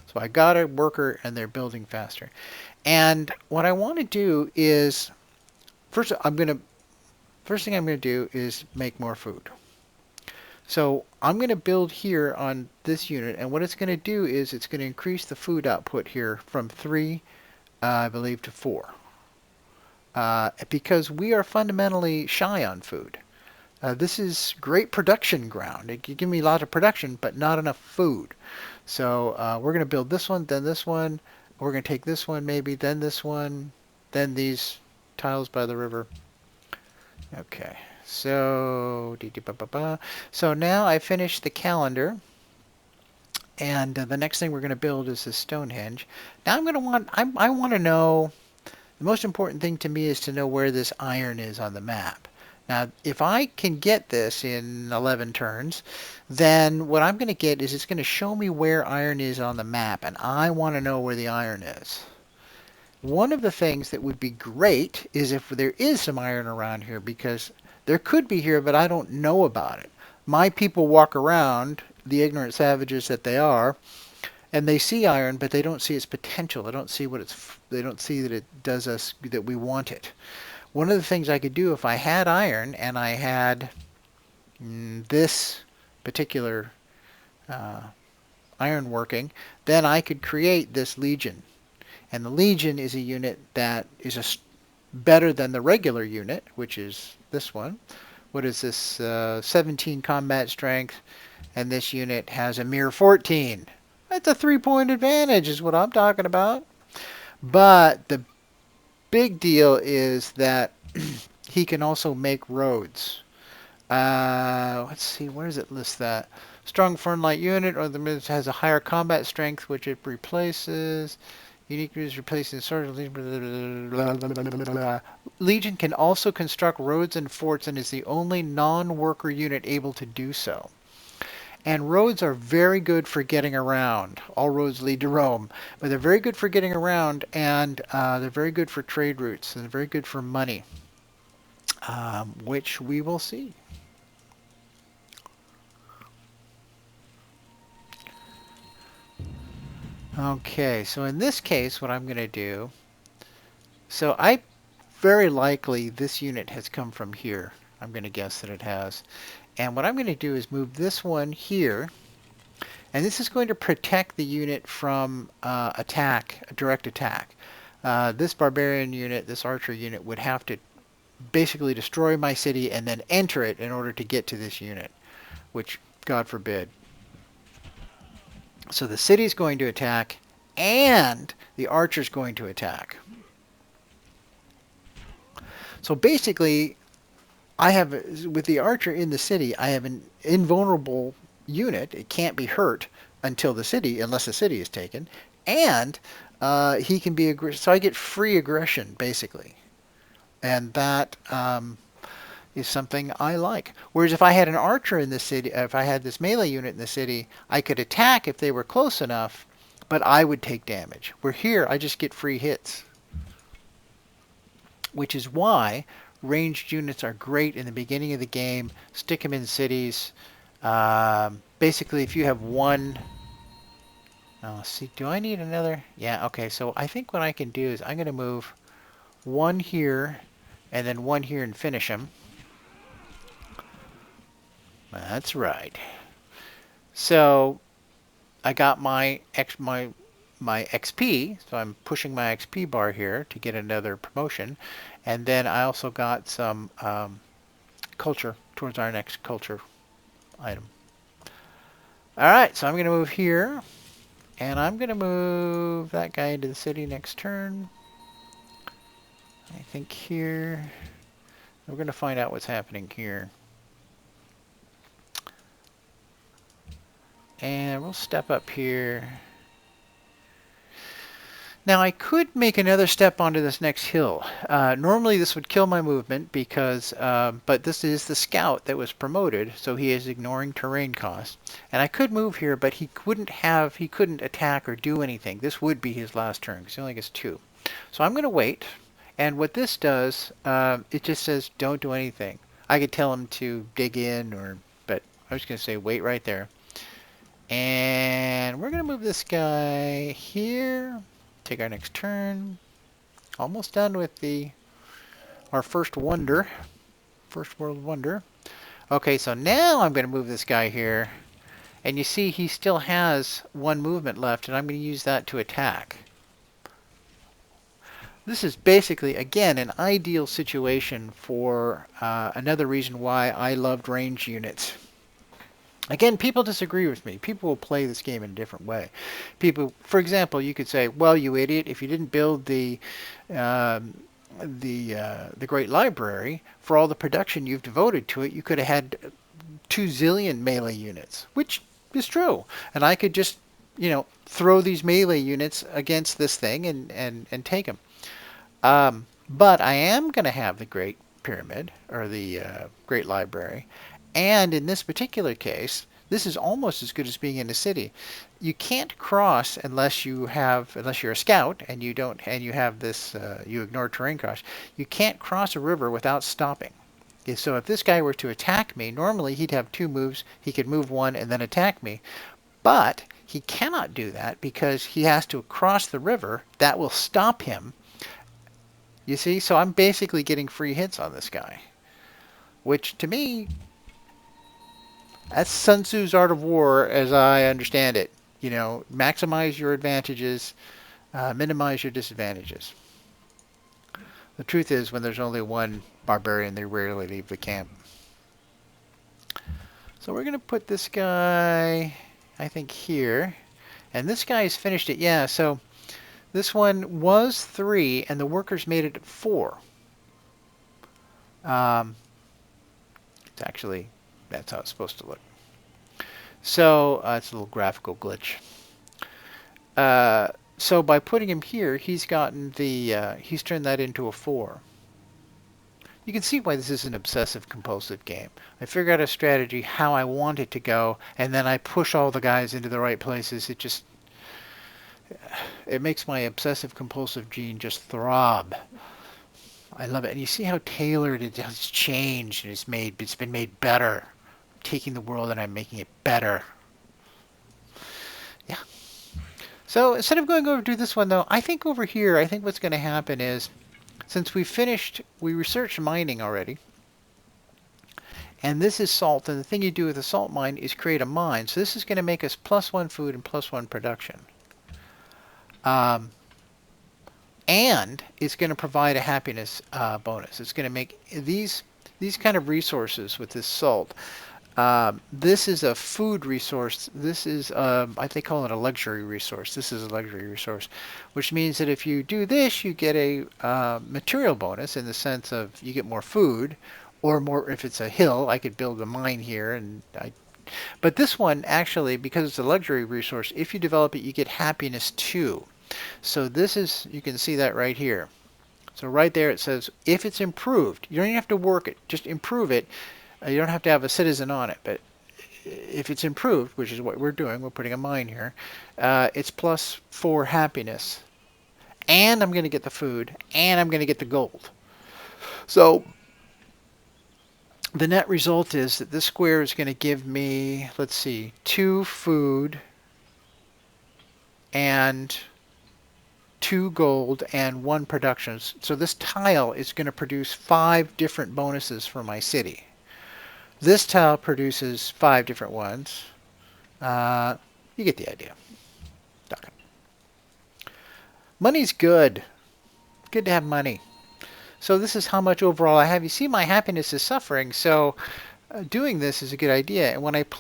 So I got a worker and they're building faster. And what I want to do is first thing I'm going to do is make more food. So I'm going to build here on this unit, and what it's going to do is it's going to increase the food output here from 3, I believe, to 4. Because we are fundamentally shy on food. This is great production ground. It can give me a lot of production, but not enough food. So we're going to build this one, then this one. We're going to take this one maybe, then this one, then these tiles by the river. Okay, so so now I finished the calendar, and the next thing we're going to build is this Stonehenge. Now I want to know, the most important thing to me is to know where this iron is on the map. Now, if I can get this in 11 turns, then what I'm going to get is it's going to show me where iron is on the map, and I want to know where the iron is. One of the things that would be great is if there is some iron around here, because there could be here, but I don't know about it. My people walk around, the ignorant savages that they are, and they see iron, but they don't see its potential. They don't see they don't see that it does us, that we want it. One of the things I could do if I had iron and I had this particular iron working, then I could create this Legion. And the Legion is a unit that is better than the regular unit, which is this one. What is this? 17 combat strength, and this unit has a mere 14. That's a 3-point advantage is what I'm talking about. But the big deal is that he can also make roads. Let's see, where does it list that? Strong Fernlight unit, or the has a higher combat strength, which it replaces. Unique is replacing sort of Legion can also construct roads and forts and is the only non-worker unit able to do so. And roads are very good for getting around. All roads lead to Rome, but they're very good for getting around, and they're very good for trade routes, and they're very good for money, which we will see. Okay, so in this case, what I'm going to do, so I very likely this unit has come from here. I'm going to guess that it has. And what I'm going to do is move this one here, and this is going to protect the unit from direct attack. This barbarian unit, this archer unit, would have to basically destroy my city and then enter it in order to get to this unit, which God forbid. So the city's going to attack, and the archer's going to attack. So basically, I have, with the archer in the city, I have an invulnerable unit. It can't be hurt until unless the city is taken. And he can be aggressive. So I get free aggression, basically. And that is something I like. Whereas if I had an archer in the city, if I had this melee unit in the city, I could attack if they were close enough, but I would take damage. Where here, I just get free hits. Which is why ranged units are great in the beginning of the game. Stick them in cities. Basically, if you have one... Oh, see, do I need another? Yeah, okay, so I think what I can do is I'm going to move one here and then one here and finish them. That's right. So I got my XP, so I'm pushing my XP bar here to get another promotion, and then I also got some culture towards our next culture item. Alright, so I'm going to move here, and I'm going to move that guy into the city next turn. I think here, we're going to find out what's happening here. And we'll step up here. Now I could make another step onto this next hill. Normally this would kill my movement because, but this is the scout that was promoted, so he is ignoring terrain costs. And I could move here, but he couldn't attack or do anything. This would be his last turn because he only gets 2. So I'm going to wait. And what this does, it just says don't do anything. I could tell him to dig in, but I was going to say wait right there. And we're going to move this guy here. Take our next turn. Almost done with our first wonder. First world wonder. Okay, so now I'm going to move this guy here. And you see he still has 1 movement left, and I'm going to use that to attack. This is basically, again, an ideal situation for another reason why I loved range units. Again, people disagree with me. People will play this game in a different way. People, for example, you could say, "Well, you idiot! If you didn't build the Great Library for all the production you've devoted to it, you could have had 2 zillion melee units," which is true. And I could just, throw these melee units against this thing and take them. But I am going to have the Great Pyramid or the Great Library. And in this particular case, this is almost as good as being in a city. You can't cross unless you're a scout and you have this, you ignore terrain costs. You can't cross a river without stopping. Okay, so if this guy were to attack me, normally he'd have 2 moves. He could move 1 and then attack me. But he cannot do that because he has to cross the river. That will stop him. You see, so I'm basically getting free hits on this guy, which to me, that's Sun Tzu's Art of War as I understand it. Maximize your advantages, minimize your disadvantages. The truth is, when there's only 1 barbarian, they rarely leave the camp. So we're going to put this guy, I think, here. And this guy's finished it. Yeah, so this one was 3, and the workers made it 4. It's actually, that's how it's supposed to look. So it's a little graphical glitch. So by putting him here, he's gotten he's turned that into a 4. You can see why this is an obsessive compulsive game. I figure out a strategy how I want it to go, and then I push all the guys into the right places. It makes my obsessive compulsive gene just throb. I love it. And you see how tailored it has changed and it's been made better. I'm taking the world and I'm making it better. Yeah. So instead of going over to this one though, I think over here, I think what's going to happen is, since we researched mining already, and this is salt, and the thing you do with a salt mine is create a mine. So this is going to make us +1 food and +1 production. And it's going to provide a happiness bonus. It's going to make these kind of resources with this salt. This is a food resource. This is, they call it a luxury resource. This is a luxury resource, which means that if you do this, you get a material bonus in the sense of you get more food, or more if it's a hill. I could build a mine here, but this one actually, because it's a luxury resource, if you develop it, you get happiness too. So this is, you can see that right here. So right there it says if it's improved, you don't even have to work it, just improve it. You don't have to have a citizen on it, but if it's improved, which is what we're doing, we're putting a mine here, it's +4 happiness. And I'm going to get the food, and I'm going to get the gold. So the net result is that this square is going to give me, let's see, 2 food and 2 gold and 1 production. So this tile is going to produce 5 different bonuses for my city. This tile produces 5 different ones. You get the idea. Okay. Money's good. Good to have money. So this is how much overall I have. You see my happiness is suffering, so doing this is a good idea. And when it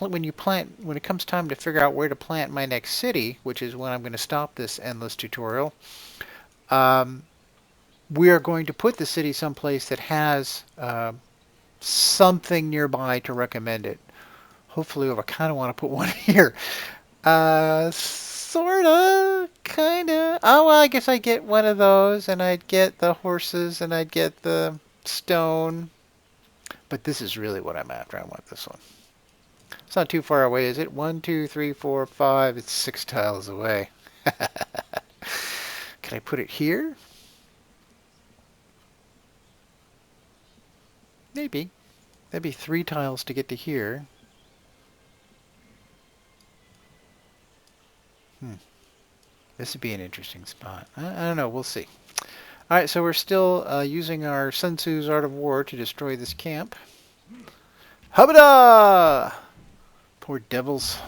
comes time to figure out where to plant my next city, which is when I'm going to stop this endless tutorial, we are going to put the city someplace that has something nearby to recommend it. Hopefully, I kind of want to put one here. Sorta, kinda. Oh, well, I guess I get one of those, and I'd get the horses, and I'd get the stone. But this is really what I'm after. I want this one. It's not too far away, is it? 1, 2, 3, 4, 5. It's 6 tiles away. Can I put it here? Maybe. That'd be 3 tiles to get to here. This would be an interesting spot. I don't know. We'll see. All right, so we're still using our Sun Tzu's Art of War to destroy this camp. Hubba! Poor devils.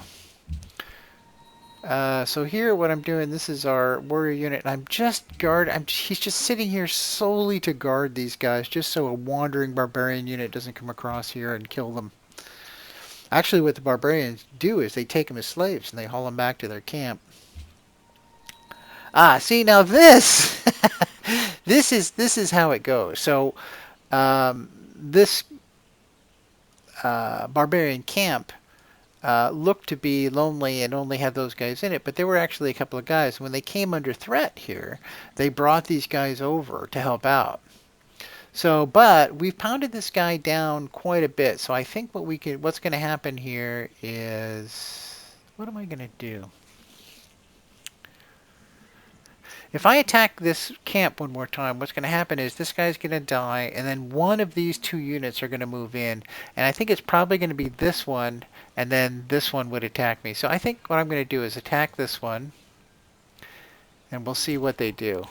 So here, what I'm doing, this is our warrior unit, and he's just sitting here solely to guard these guys, just so a wandering barbarian unit doesn't come across here and kill them. Actually, what the barbarians do is they take them as slaves and they haul them back to their camp. Ah, see now this, this is how it goes. So this barbarian camp looked to be lonely and only had those guys in it, but there were actually a couple of guys. When they came under threat here, they brought these guys over to help out. So, but we've pounded this guy down quite a bit. So I think what's going to happen here is, what am I going to do? If I attack this camp one more time, what's going to happen is this guy's going to die, and then one of these 2 units are going to move in. And I think it's probably going to be this one, and then this one would attack me. So I think what I'm going to do is attack this one, and we'll see what they do.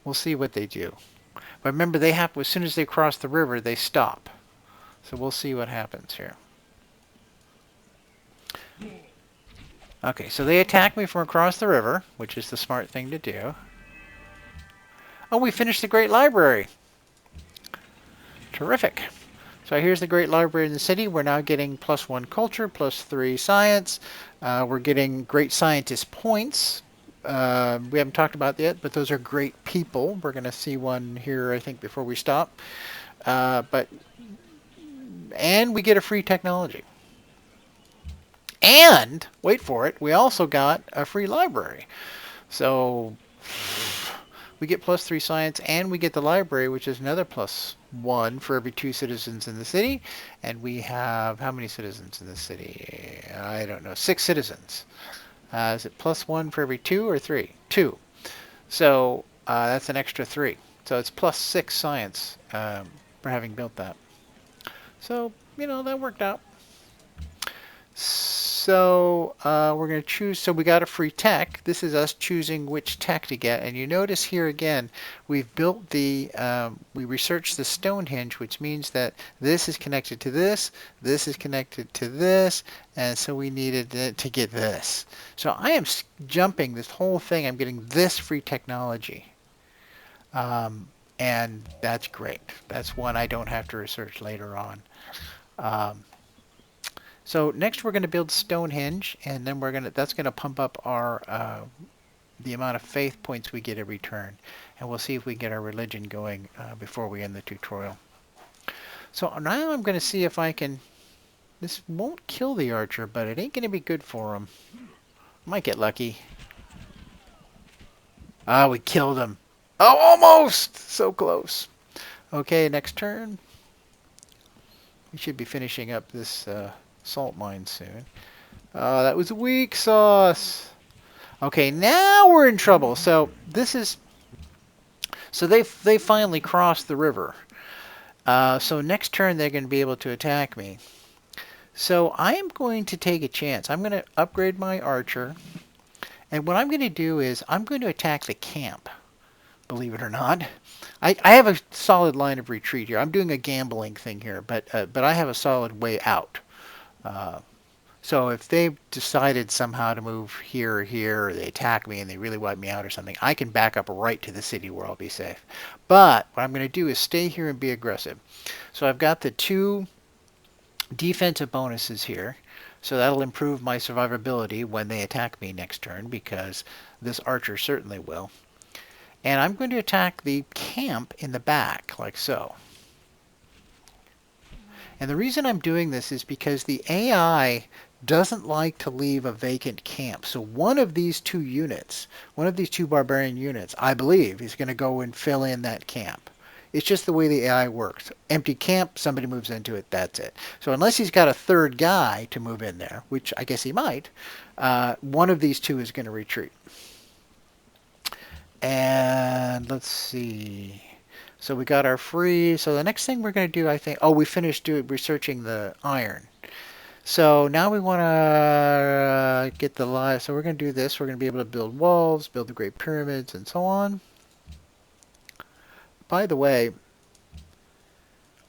We'll see what they do. But remember, they have, as soon as they cross the river, they stop. So we'll see what happens here. Okay, so they attack me from across the river, which is the smart thing to do. Oh, we finished the Great Library. Terrific. So here's the Great Library in the city. We're now getting +1 culture, +3 science. We're getting great scientist points. We haven't talked about that yet, but those are great people. We're going to see one here, I think, before we stop. And we get a free technology. And, wait for it, we also got a free library. So we get +3 science, and we get the library, which is another +1 for every 2 citizens in the city. And we have, how many citizens in the city? I don't know, 6 citizens. Is it +1 for every 2 or 3? 2. So that's an extra 3. So it's +6 science for having built that. So, that worked out. So we're going to choose, so we got a free tech. This is us choosing which tech to get. And you notice here again, we've built we researched the Stonehenge, which means that this is connected to this is connected to this, and so we needed to get this. So I am jumping this whole thing. I'm getting this free technology. And that's great. That's one I don't have to research later on. So next we're going to build Stonehenge, and then that's going to pump up our the amount of faith points we get every turn. And we'll see if we get our religion going before we end the tutorial. So now I'm going to see if I can, this won't kill the archer, but it ain't going to be good for him. Might get lucky. Ah, we killed him. Oh, almost! So close. Okay, next turn. We should be finishing up this salt mine soon. That was weak sauce. Okay, now we're in trouble. So they finally crossed the river. So next turn they're going to be able to attack me. So I am going to take a chance. I'm going to upgrade my archer, and what I'm going to do is I'm going to attack the camp. Believe it or not, I have a solid line of retreat here. I'm doing a gambling thing here, but I have a solid way out. So if they've decided somehow to move here or here, or they attack me and they really wipe me out or something, I can back up right to the city where I'll be safe. But what I'm going to do is stay here and be aggressive. So I've got the 2 defensive bonuses here. So that'll improve my survivability when they attack me next turn, because this archer certainly will. And I'm going to attack the camp in the back, like so. And the reason I'm doing this is because the AI doesn't like to leave a vacant camp. So one of these two units, one of these two barbarian units, I believe, is going to go and fill in that camp. It's just the way the AI works. Empty camp, somebody moves into it, that's it. So unless he's got a third guy to move in there, which I guess he might, one of these two is going to retreat. And let's see. So we got our free. So the next thing we're going to do, I think, oh, we finished researching the iron. So now we want to get the live. So we're going to do this. We're going to be able to build walls, build the Great Pyramids, and so on. By the way,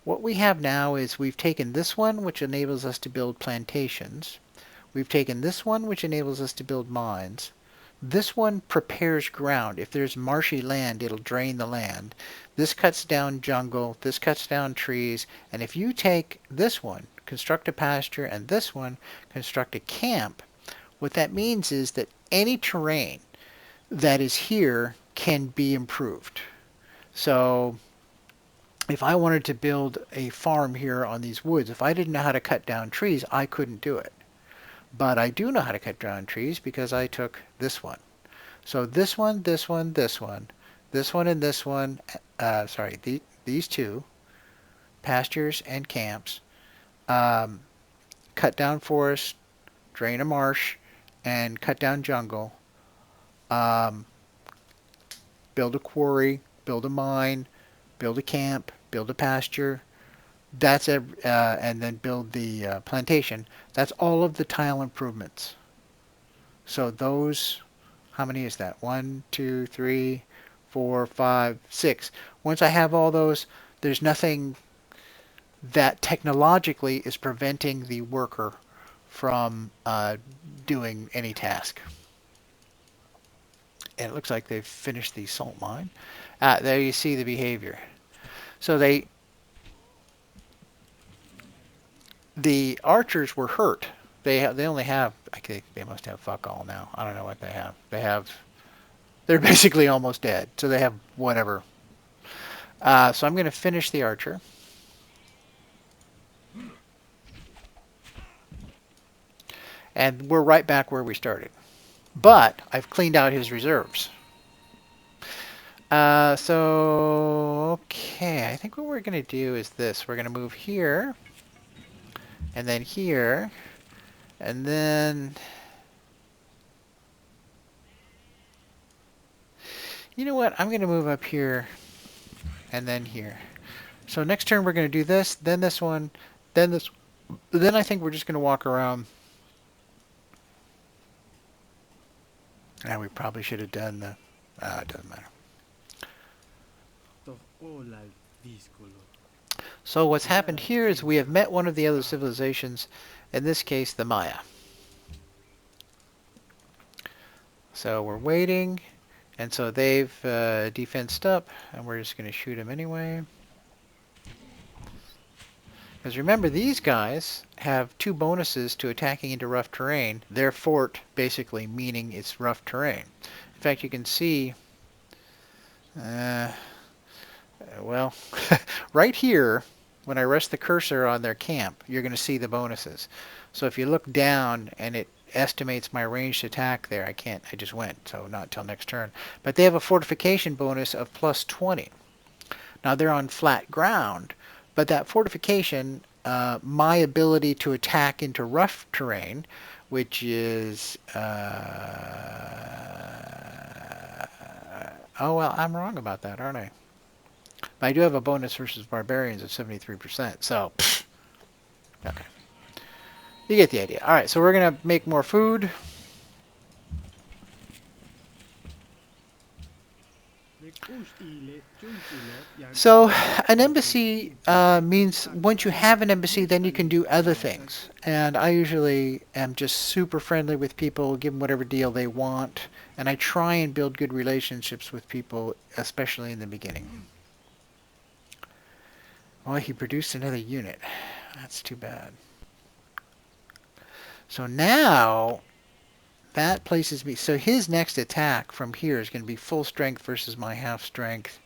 what we have now is we've taken this one, which enables us to build plantations. We've taken this one, which enables us to build mines. This one prepares ground. If there's marshy land, it'll drain the land. This cuts down jungle. This cuts down trees. And if you take this one, construct a pasture, and this one, construct a camp, what that means is that any terrain that is here can be improved. So if I wanted to build a farm here on these woods, if I didn't know how to cut down trees, I couldn't do it. But I do know how to cut down trees because I took this one. So this one, this one, this one, this one, and this one, these two, pastures and camps, cut down forest, drain a marsh, and cut down jungle, um, build a quarry, build a mine, build a camp, build a pasture, and then build the plantation. That's all of the tile improvements. So those, how many is that? 1, 2, 3, 4, 5, 6. Once I have all those, there's nothing that technologically is preventing the worker from doing any task. And it looks like they've finished the salt mine. There you see the behavior. So the archers were hurt. They only have, I think they must have fuck all now. I don't know what they have. They're basically almost dead. So they have whatever. So I'm going to finish the archer. And we're right back where we started. But I've cleaned out his reserves. Okay, I think what we're going to do is this. We're going to move here, and then here, and then... You know what? I'm going to move up here, and then here. So next turn we're going to do this, then this one, then this. Then I think we're just going to walk around. And we probably should have done the... it doesn't matter. So what's happened here is we have met one of the other civilizations, in this case the Maya. So we're waiting, and so they've defensed up, and we're just going to shoot them anyway. Because remember, these guys have 2 bonuses to attacking into rough terrain. Their fort basically meaning it's rough terrain. In fact, you can see, well, right here, when I rest the cursor on their camp, you're going to see the bonuses. So if you look down and it estimates my ranged attack there, I just went, so not till next turn. But they have a fortification bonus of plus 20. Now they're on flat ground, but that fortification, my ability to attack into rough terrain, which is, oh well, I'm wrong about that, aren't I? But I do have a bonus versus barbarians of 73%, so, okay. You get the idea. Alright, so we're going to make more food. So an embassy means once you have an embassy, then you can do other things. And I usually am just super friendly with people, give them whatever deal they want. And I try and build good relationships with people, especially in the beginning. Oh, he produced another unit. That's too bad. So now that places me. So his next attack from here is going to be full strength versus my half strength.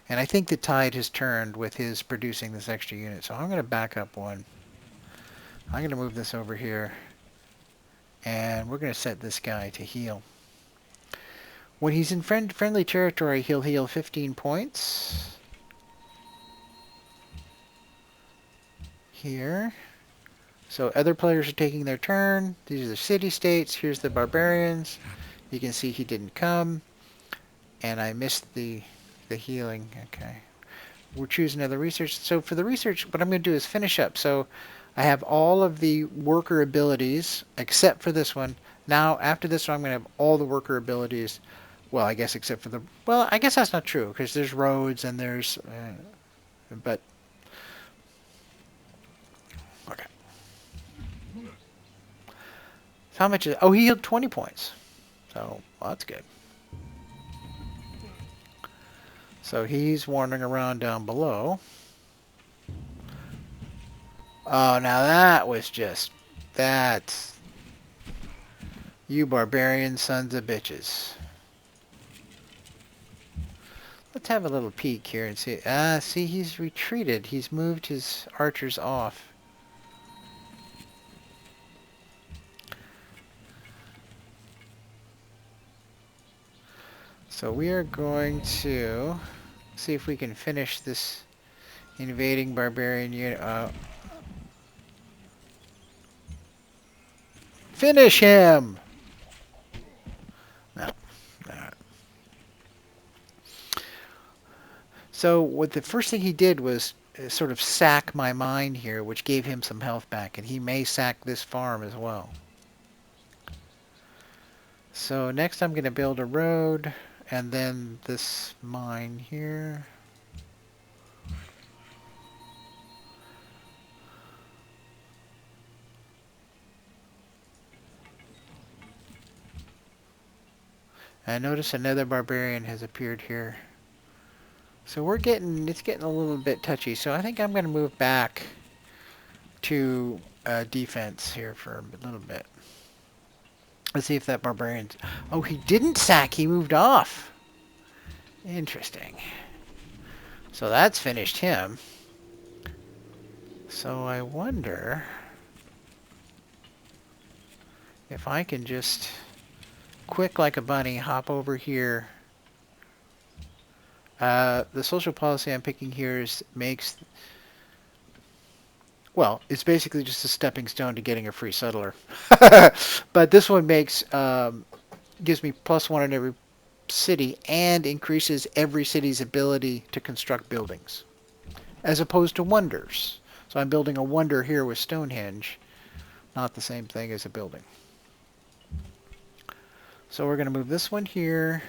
And I think the tide has turned with his producing this extra unit. So I'm going to back up one. I'm going to move this over here. And we're going to set this guy to heal. When he's in friendly territory, he'll heal 15 points. Here. So other players are taking their turn. These are the city-states. Here's the barbarians. You can see he didn't come. And I missed the healing. Okay. We'll choose another research. So for the research, what I'm going to do is finish up. So I have all of the worker abilities, except for this one. Now, after this one, I'm going to have all the worker abilities. Well, I guess except for the... Well, I guess that's not true, because there's roads and there's... but... Okay. So how much is... Oh, he healed 20 points. So, well, that's good. So he's wandering around down below. Oh, now that was just... That's... You barbarian sons of bitches. Let's have a little peek here and see. See, he's retreated. He's moved his archers off. So we are going to see if we can finish this invading barbarian unit. Finish him! No. So what the first thing he did was sort of sack my mine here, which gave him some health back, and he may sack this farm as well. So next I'm going to build a road, and then this mine here. And notice another barbarian has appeared here. So it's getting a little bit touchy. So I think I'm going to move back to defense here for a little bit. Let's see if that barbarian... Oh, he didn't sack. He moved off. Interesting. So that's finished him. So I wonder if I can just, quick like a bunny, hop over here. The social policy I'm picking here well, it's basically just a stepping stone to getting a free settler. But this one gives me +1 in every city and increases every city's ability to construct buildings, as opposed to wonders. So I'm building a wonder here with Stonehenge, not the same thing as a building. So we're going to move this one here,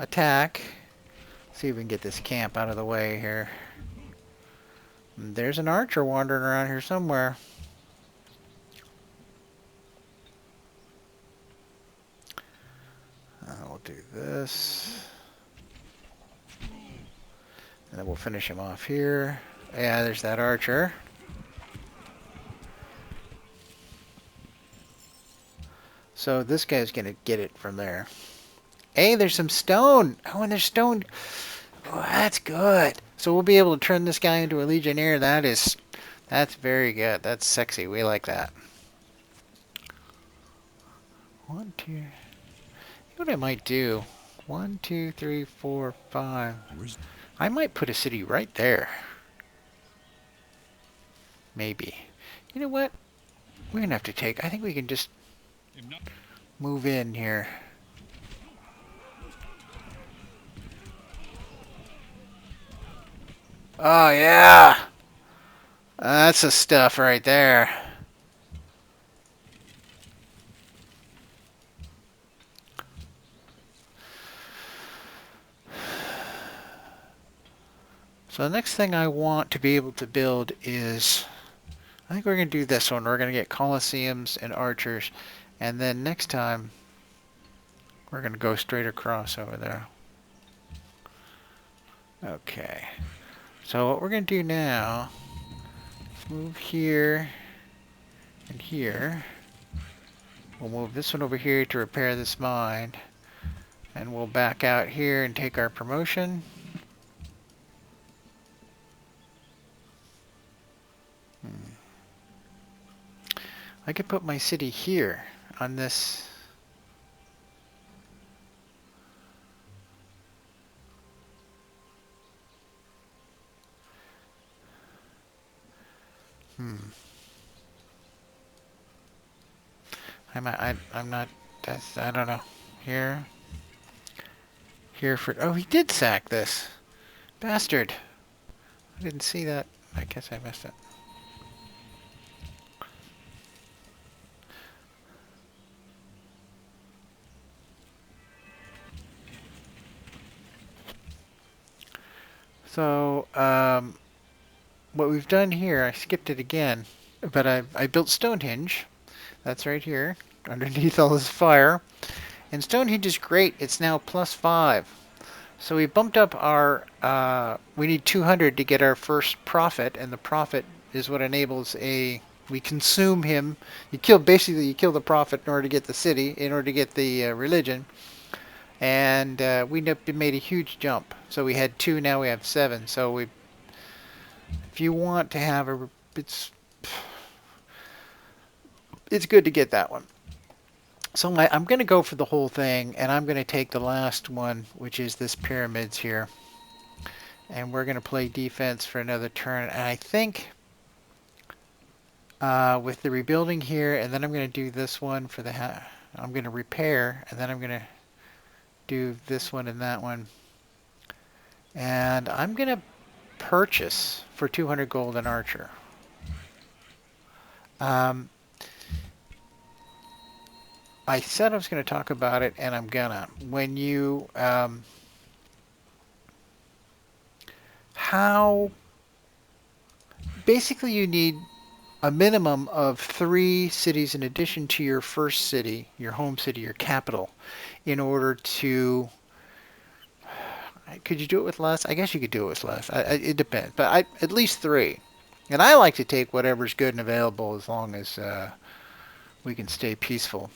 attack. See if we can get this camp out of the way here. There's an archer wandering around here somewhere. We'll do this. And then we'll finish him off here. Yeah, there's that archer. So this guy's going to get it from there. Hey, there's some stone. Oh, and there's stone. Oh, that's good. So we'll be able to turn this guy into a legionnaire. That's very good. That's sexy. We like that. 1, 2. You know what I might do? 1, 2, 3, 4, 5. I might put a city right there. Maybe. You know what? We're going to have to take... I think we can just move in here. Oh, yeah. That's the stuff right there. So the next thing I want to be able to build is... I think we're going to do this one. We're going to get Colosseums and archers. And then next time, we're going to go straight across over there. Okay. So what we're going to do now is move here and here. We'll move this one over here to repair this mine. And we'll back out here and take our promotion. I could put my city here on this. I'm not, I don't know. Here. Here for, oh, he did sack this. Bastard. I didn't see that. I guess I missed it. So, what we've done here, I skipped it again, but I built Stonehenge. That's right here, underneath all this fire. And Stonehenge is great. It's now +5. So we bumped up our, we need 200 to get our first prophet, and the prophet is what enables we consume him. Basically you kill the prophet in order to get the city, in order to get the religion. And we made a huge jump. So we had 2, now we have 7. So if you want to have it's good to get that one. So I'm going to go for the whole thing, and I'm going to take the last one, which is this pyramids here. And we're going to play defense for another turn. And I think with the rebuilding here, and then I'm going to do this one for I'm going to repair, and then I'm going to do this one and that one. And I'm going to purchase for 200 gold an archer. I said I was going to talk about it, and I'm gonna. When you, basically you need a minimum of 3 cities in addition to your first city, your home city, your capital, in order to, could you do it with less? I guess you could do it with less. It depends, but at least 3. And I like to take whatever's good and available as long as we can stay peaceful.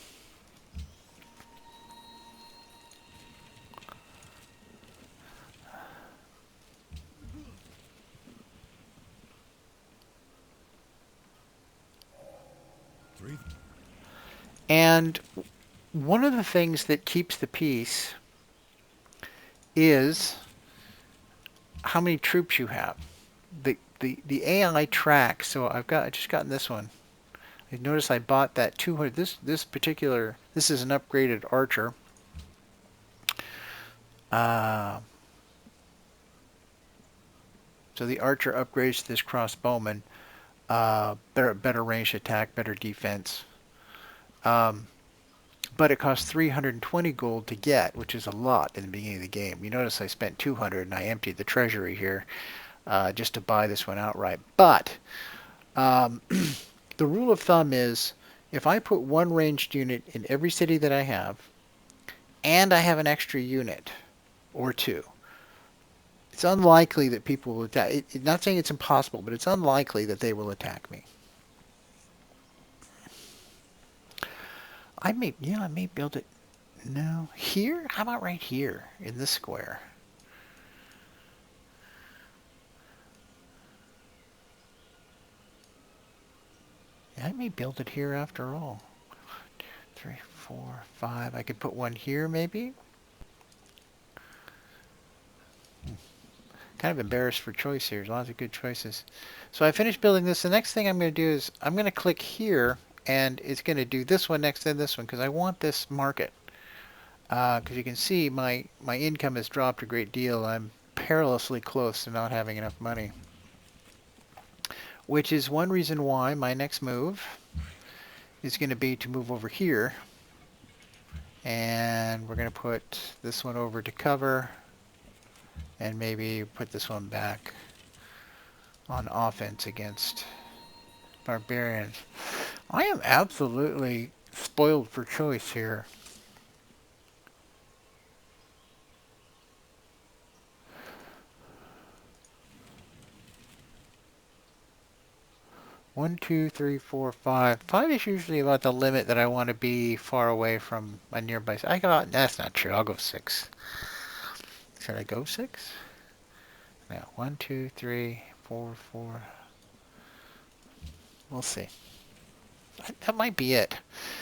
And one of the things that keeps the peace is how many troops you have. The AI tracks. So I just gotten this one. I noticed I bought that 200. This is an upgraded archer. So the archer upgrades to this crossbowman. Better range attack, better defense. But it costs 320 gold to get, which is a lot in the beginning of the game. You notice I spent 200 and I emptied the treasury here just to buy this one outright. But the rule of thumb is if I put 1 ranged unit in every city that I have, and I have an extra unit or 2, it's unlikely that people will attack. Not saying it's impossible, but it's unlikely that they will attack me. I may build it. No, here? How about right here in this square? Yeah, I may build it here after all. 2, 3, 4, 5. I could put one here maybe. Kind of embarrassed for choice here. There's lots of good choices. So I finished building this. The next thing I'm going to do is I'm going to click here, and it's going to do this one next to this one because I want this market. Because you can see my income has dropped a great deal. I'm perilously close to not having enough money. Which is one reason why my next move is going to be to move over here. And we're going to put this one over to cover. And maybe put this one back on offense against barbarians. I am absolutely spoiled for choice here. 1, 2, 3, 4, 5. 5 is usually about the limit that I want to be far away from a nearby. I got, that's not true. I'll go 6. Should I go 6? No. 1, 2, 3, 4, 4. We'll see. That might be it.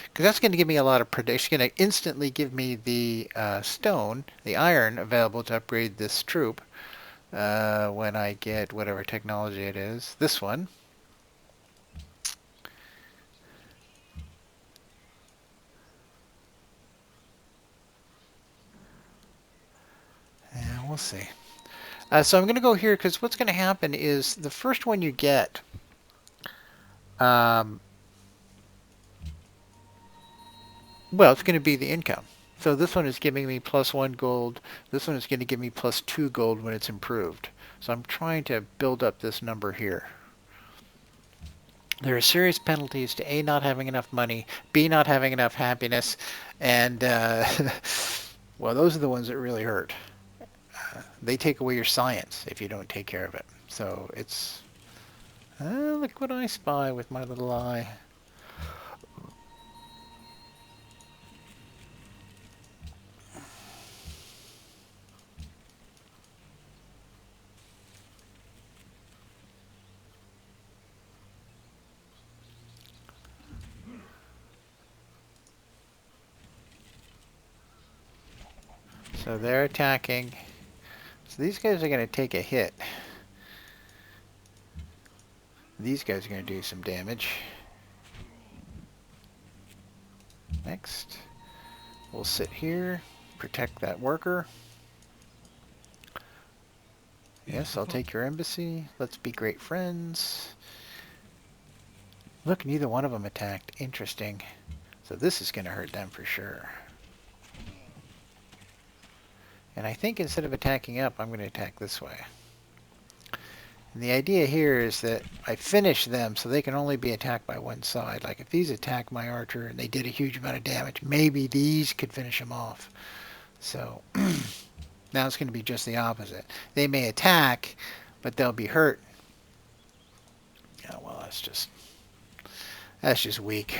Because that's going to give me a lot of production. It's going to instantly give me the stone, the iron available to upgrade this troop when I get whatever technology it is. This one. Yeah, we'll see. So I'm going to go here because what's going to happen is the first one you get, well, it's going to be the income. So this one is giving me +1 gold. This one is going to give me +2 gold when it's improved. So I'm trying to build up this number here. There are serious penalties to A, not having enough money, B, not having enough happiness, and, well, those are the ones that really hurt. They take away your science if you don't take care of it. So it's, look what I spy with my little eye. So they're attacking. So these guys are going to take a hit. These guys are going to do some damage. Next, we'll sit here, protect that worker. Yes, I'll take your embassy. Let's be great friends. Look, neither one of them attacked. Interesting. So this is going to hurt them for sure. And I think instead of attacking up, I'm going to attack this way. And the idea here is that I finish them so they can only be attacked by one side. Like if these attack my archer and they did a huge amount of damage, maybe these could finish them off. So now it's going to be just the opposite. They may attack, but they'll be hurt. Yeah, well, that's just weak.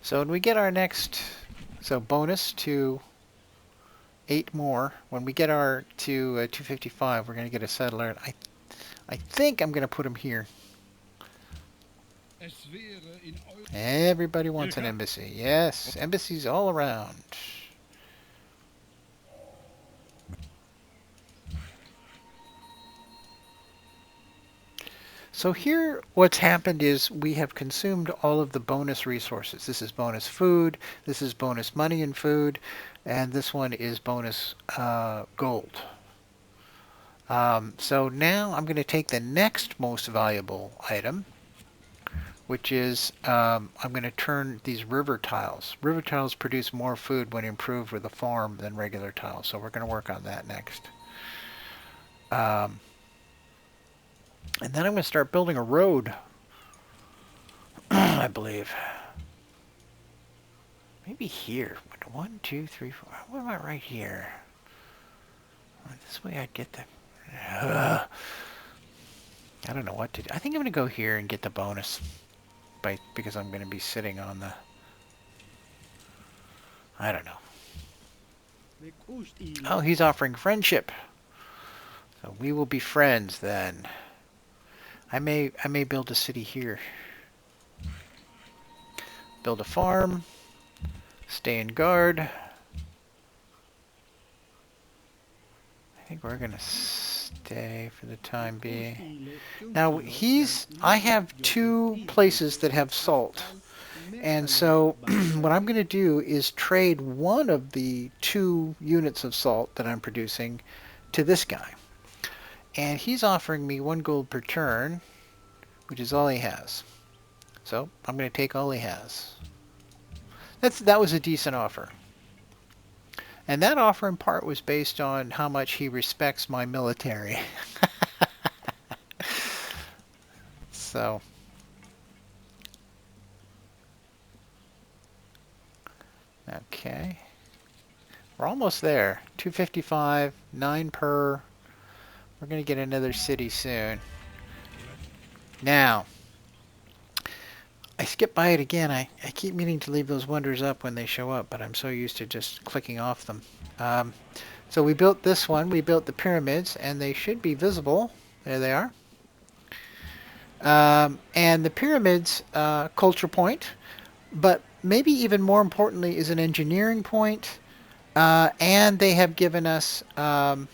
So when we get our next, so bonus to 8 more. When we get our to 255, we're going to get a settler. I think I'm going to put him here. Everybody wants an embassy. Yes, embassies all around. So here what's happened is we have consumed all of the bonus resources. This is bonus food, this is bonus money and food, and this one is bonus gold. So now I'm going to take the next most valuable item, which is I'm going to turn these river tiles. River tiles produce more food when improved with a farm than regular tiles, so we're going to work on that next. And then I'm going to start building a road, I believe. Maybe here. 1, 2, 3, 4. What about right here? This way I'd get the... I don't know what to do. I think I'm going to go here and get the bonus. Because I'm going to be sitting on the... I don't know. Oh, he's offering friendship. So we will be friends then. I may build a city here. Build a farm. Stay in guard. I think we're gonna stay for the time being. Now I have 2 places that have salt. And so what I'm going to do is trade one of the 2 units of salt that I'm producing to this guy. And he's offering me 1 gold per turn, which is all he has. So I'm going to take all he has. That was a decent offer. And that offer in part was based on how much he respects my military. So, okay. We're almost there. 255, 9 per. We're going to get another city soon. Now, I skipped by it again. I keep meaning to leave those wonders up when they show up, but I'm so used to just clicking off them. So we built this one. We built the pyramids, and they should be visible. There they are. And the pyramids, culture point, but maybe even more importantly is an engineering point. And they have given us a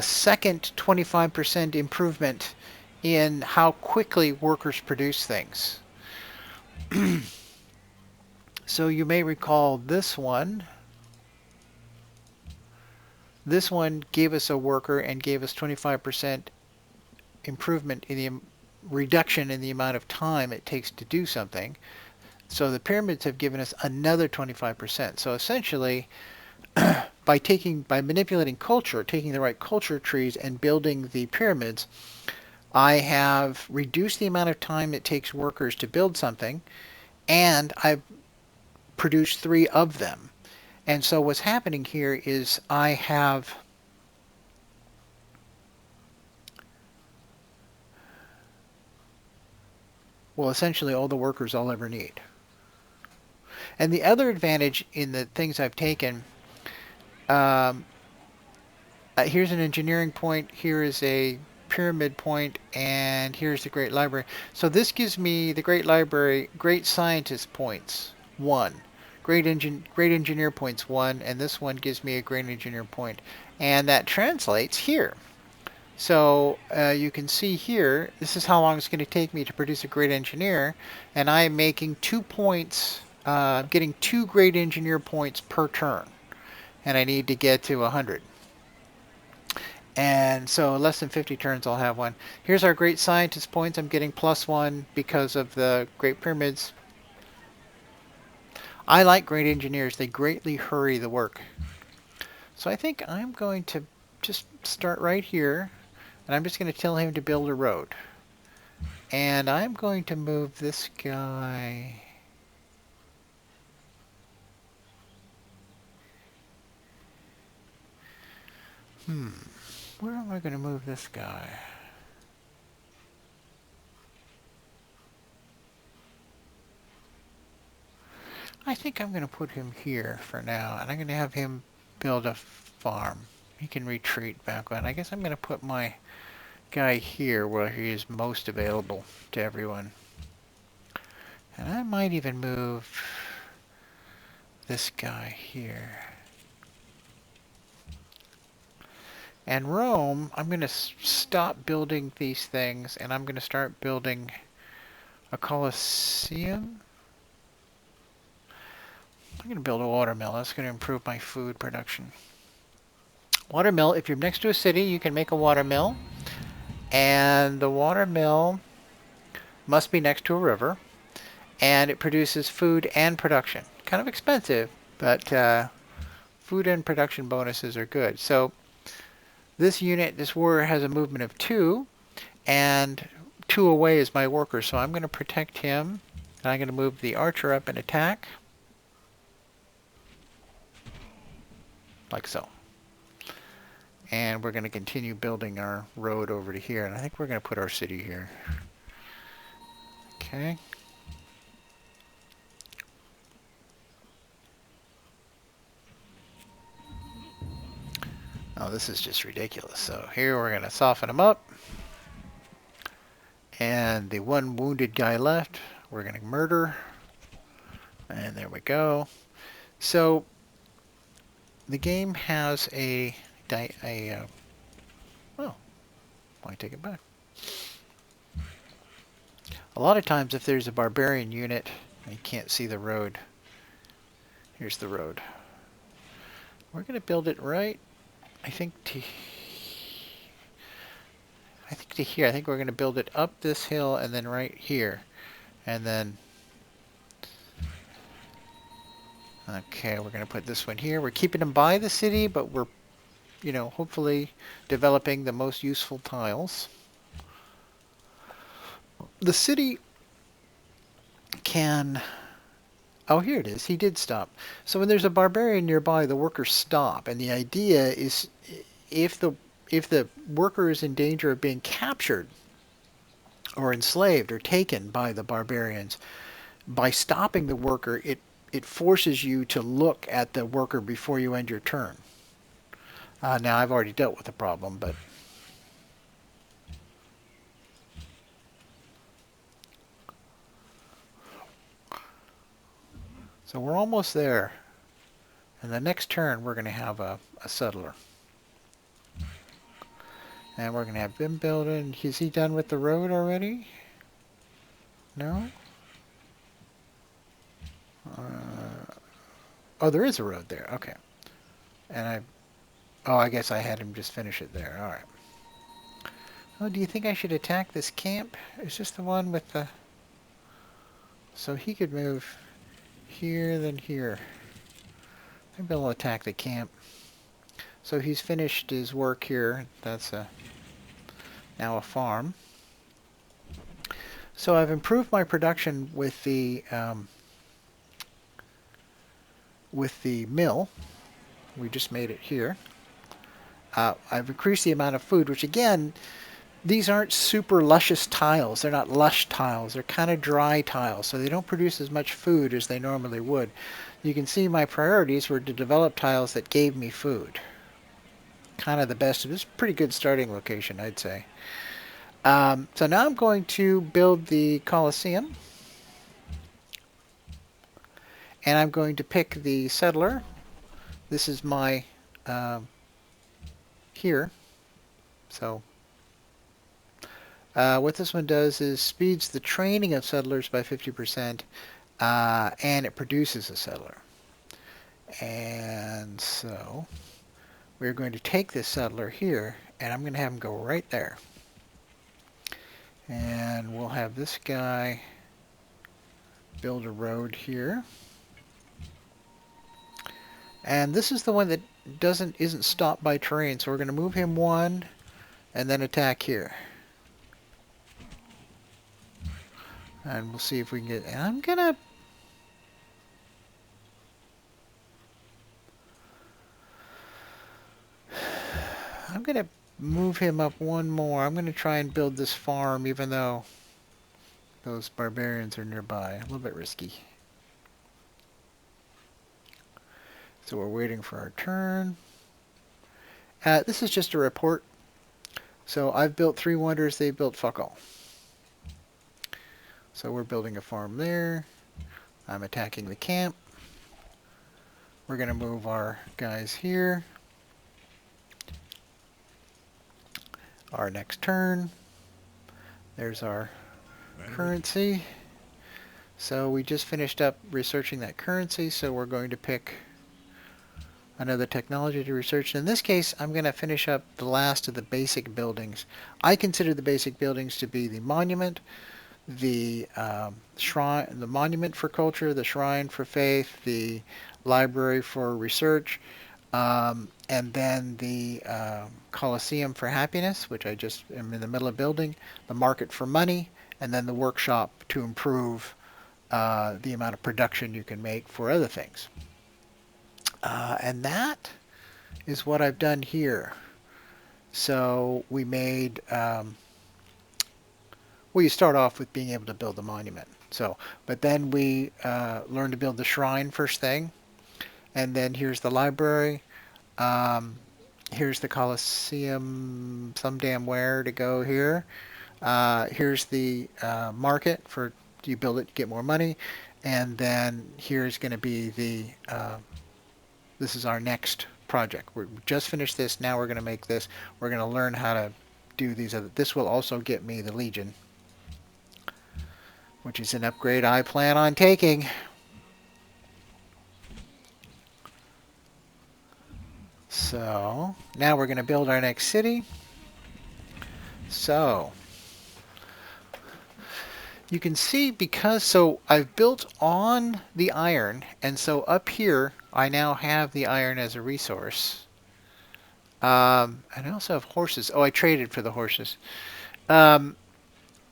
second 25% improvement in how quickly workers produce things. So you may recall this one. This one gave us a worker and gave us 25% improvement in the reduction in the amount of time it takes to do something. So the pyramids have given us another 25%. So essentially, by manipulating culture, taking the right culture trees and building the pyramids, I have reduced the amount of time it takes workers to build something, and I've produced 3 of them. And so what's happening here is I have essentially all the workers I'll ever need. And the other advantage in the things I've taken, here's an engineering point, here is a pyramid point, and here's the Great Library. So this gives me the Great Library, Great Scientist points, 1. Great Engineer points, 1, and this one gives me a Great Engineer point. And that translates here. So you can see here, this is how long it's going to take me to produce a Great Engineer, and I'm making 2 points, getting 2 Great Engineer points per turn, and I need to get to 100. And so less than 50 turns I'll have one. Here's our Great Scientist points. I'm getting +1 because of the Great Pyramids. I like Great Engineers. They greatly hurry the work. So I think I'm going to just start right here, and I'm just going to tell him to build a road. And I'm going to move this guy. Where am I going to move this guy? I think I'm going to put him here for now, and I'm going to have him build a farm. He can retreat back on. I guess I'm going to put my guy here where he is most available to everyone. And I might even move this guy here. And Rome, I'm going to stop building these things, and I'm going to start building a Colosseum. I'm going to build a watermill. That's going to improve my food production. Watermill, if you're next to a city, you can make a watermill. And the watermill must be next to a river. And it produces food and production. Kind of expensive, but food and production bonuses are good. So this unit, this warrior has a movement of 2, and 2 away is my worker, so I'm going to protect him, and I'm going to move the archer up and attack, like so. And we're going to continue building our road over to here, and I think we're going to put our city here. Okay. Oh, this is just ridiculous. So here we're going to soften him up. And the one wounded guy left, we're going to murder. And there we go. So the game has oh, why take it back? A lot of times if there's a barbarian unit, you can't see the road. Here's the road. We're going to build it right, I think to here. I think we're going to build it up this hill and then right here. And then, okay, we're going to put this one here. We're keeping them by the city, but we're, hopefully developing the most useful tiles. The city can Oh, here it is. He did stop. So when there's a barbarian nearby, the workers stop, and the idea is if the if the worker is in danger of being captured or enslaved or taken by the barbarians, by stopping the worker, it forces you to look at the worker before you end your turn. Now I've already dealt with the problem, but so we're almost there. And the next turn we're going to have a settler. And we're going to have him building. Is he done with the road already? No? Oh, there is a road there. Okay. And I guess I had him just finish it there. All right. Oh, do you think I should attack this camp? Is this the one with the... So he could move here, then here. Maybe I'll attack the camp. So he's finished his work here. That's now a farm. So I've improved my production with the mill. We just made it here. I've increased the amount of food, which again, these aren't super luscious tiles. They're not lush tiles. They're kind of dry tiles, so they don't produce as much food as they normally would. You can see my priorities were to develop tiles that gave me food. Kind of the best. This is a pretty good starting location, I'd say. So now I'm going to build the Colosseum. And I'm going to pick the settler. This is my here. So what this one does is speeds the training of settlers by 50%, and it produces a settler. And so we're going to take this settler here, and I'm going to have him go right there. And we'll have this guy build a road here. And this is the one that isn't stopped by terrain, so we're going to move him one and then attack here. And we'll see if we can get... And I'm gonna move him up one more. I'm gonna try and build this farm even though those barbarians are nearby. A little bit risky. So we're waiting for our turn. This is just a report. So I've built 3 wonders, they built fuck all. So we're building a farm there. I'm attacking the camp. We're going to move our guys here. Our next turn. There's our currency. So we just finished up researching that currency, so we're going to pick another technology to research. In this case, I'm going to finish up the last of the basic buildings. I consider the basic buildings to be the monument, the shrine, the monument for culture, the shrine for faith, the library for research, and then the Colosseum for happiness, which I just am in the middle of building, the market for money, and then the workshop to improve the amount of production you can make for other things. And that is what I've done here. So we made... well, you start off with being able to build the monument. So, but then we learn to build the shrine first thing, and then here's the library. Here's the Colosseum, some damn where to go here. Here's the market for you build it, you get more money, and then here's going to be the. This is our next project. We just finished this. Now we're going to make this. We're going to learn how to do these other. This will also get me the Legion, which is an upgrade I plan on taking. So now we're going to build our next city. So you can see so I've built on the iron, and so up here I now have the iron as a resource. And I also have horses. Oh, I traded for the horses.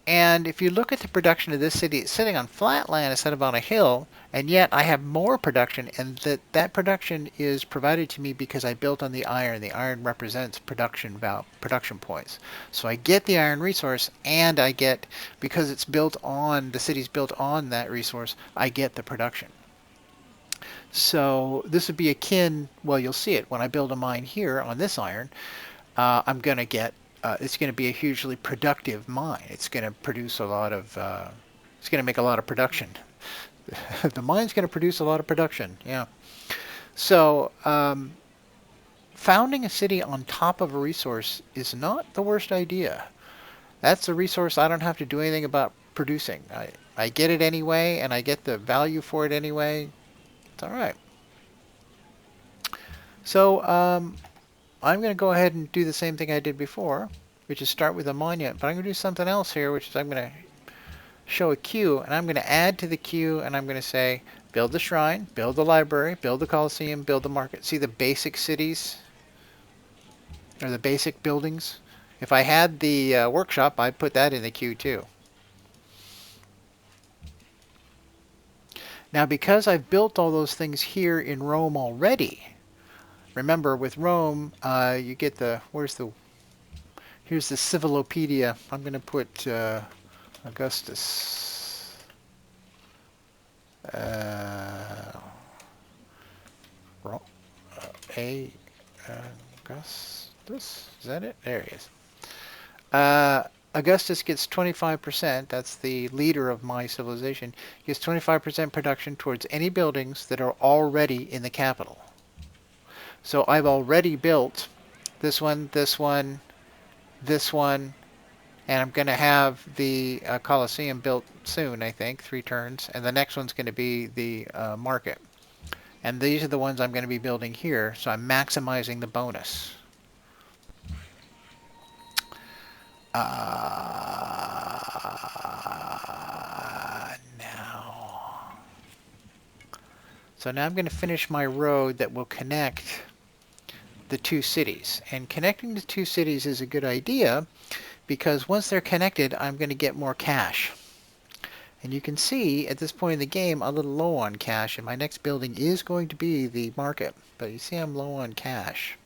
And if you look at the production of this city, it's sitting on flat land instead of on a hill, and yet I have more production, and that production is provided to me because I built on the iron. The iron represents production points. So I get the iron resource, and I get, because it's built on, the city's built on that resource, I get the production. So this would be akin, well, you'll see it when I build a mine here on this iron. I'm going to get, it's going to be a hugely productive mine. It's going to produce a lot of, it's going to make a lot of production. The mine's going to produce a lot of production, yeah. So founding a city on top of a resource is not the worst idea. That's a resource I don't have to do anything about producing. I get it anyway, and I get the value for it anyway. It's all right. So I'm going to go ahead and do the same thing I did before, which is start with a monument. But I'm going to do something else here, which is I'm going to show a queue, and I'm going to add to the queue, and I'm going to say, build the shrine, build the library, build the Colosseum, build the market. See the basic cities, or the basic buildings? If I had the workshop, I'd put that in the queue too. Now, because I've built all those things here in Rome already, remember with Rome, you get the, here's the Civilopedia. I'm going to put Augustus. Augustus? Is that it? There he is. Augustus gets 25%. That's the leader of my civilization. He gets 25% production towards any buildings that are already in the capital. So I've already built this one, this one, this one, and I'm going to have the Colosseum built soon, I think, 3 turns. And the next one's going to be the market. And these are the ones I'm going to be building here, so I'm maximizing the bonus. So now I'm going to finish my road that will connect the 2 cities. And connecting the 2 cities is a good idea because once they're connected, I'm going to get more cash. And you can see at this point in the game, I'm a little low on cash, and my next building is going to be the market. But you see I'm low on cash.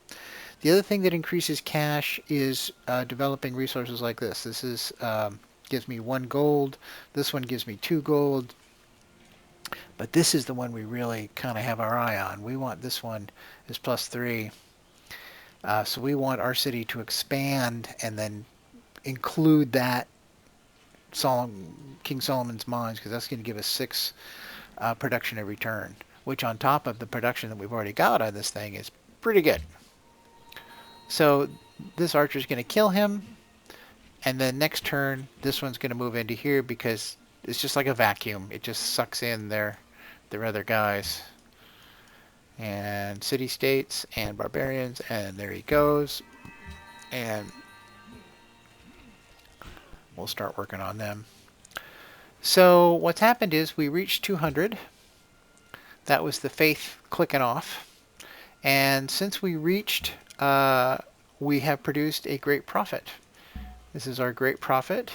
The other thing that increases cash is developing resources like this. This is gives me 1 gold. This one gives me 2 gold. But this is the one we really kind of have our eye on. We want this one is +3. So we want our city to expand and then include that King Solomon's mines, because that's going to give us 6 production every turn, which on top of the production that we've already got on this thing is pretty good. So this archer is going to kill him, and then next turn this one's going to move into here because it's just like a vacuum. It just sucks in their other guys. And city-states and barbarians, and there he goes. And we'll start working on them. So what's happened is we reached 200. That was the faith clicking off. And since we reached, we have produced a great prophet. This is our great prophet.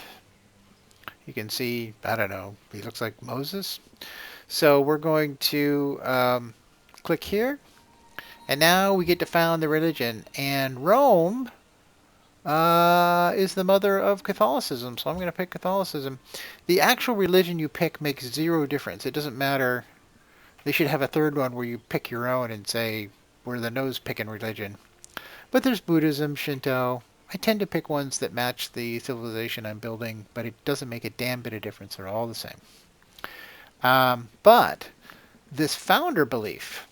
You can see, I don't know, he looks like Moses. So we're going to click here. And now we get to found the religion. And Rome is the mother of Catholicism. So I'm going to pick Catholicism. The actual religion you pick makes 0 difference. It doesn't matter. They should have a third one where you pick your own and say, we're the nose-picking religion. But there's Buddhism, Shinto. I tend to pick ones that match the civilization I'm building, but it doesn't make a damn bit of difference. They're all the same. But this founder belief,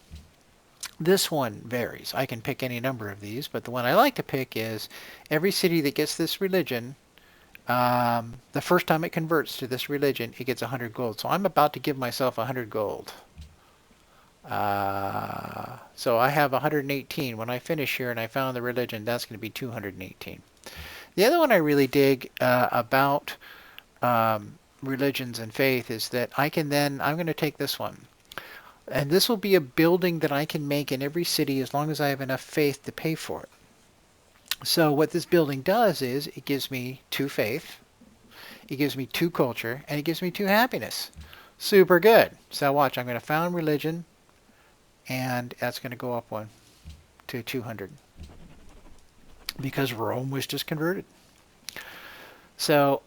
this one varies. I can pick any number of these, but the one I like to pick is every city that gets this religion, the first time it converts to this religion, it gets 100 gold. So I'm about to give myself 100 gold. So I have 118. When I finish here and I found the religion, that's going to be 218. The other one I really dig about religions and faith is that I'm going to take this one. And this will be a building that I can make in every city as long as I have enough faith to pay for it. So what this building does is it gives me 2 faith. It gives me 2 culture, and it gives me 2 happiness. Super good. So watch, I'm going to found religion, and that's going to go up 1 to 200 because Rome was just converted. So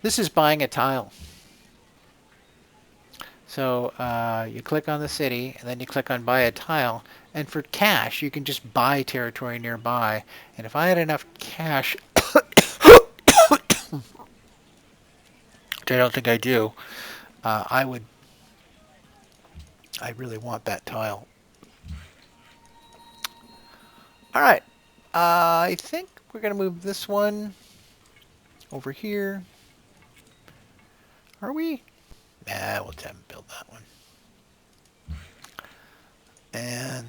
this is buying a tile. So you click on the city, and then you click on buy a tile. And for cash, you can just buy territory nearby. And if I had enough cash, which I don't think I do, I would. I really want that tile. All right. I think we're going to move this one over here. Are we? Nah, we'll have them build that one. And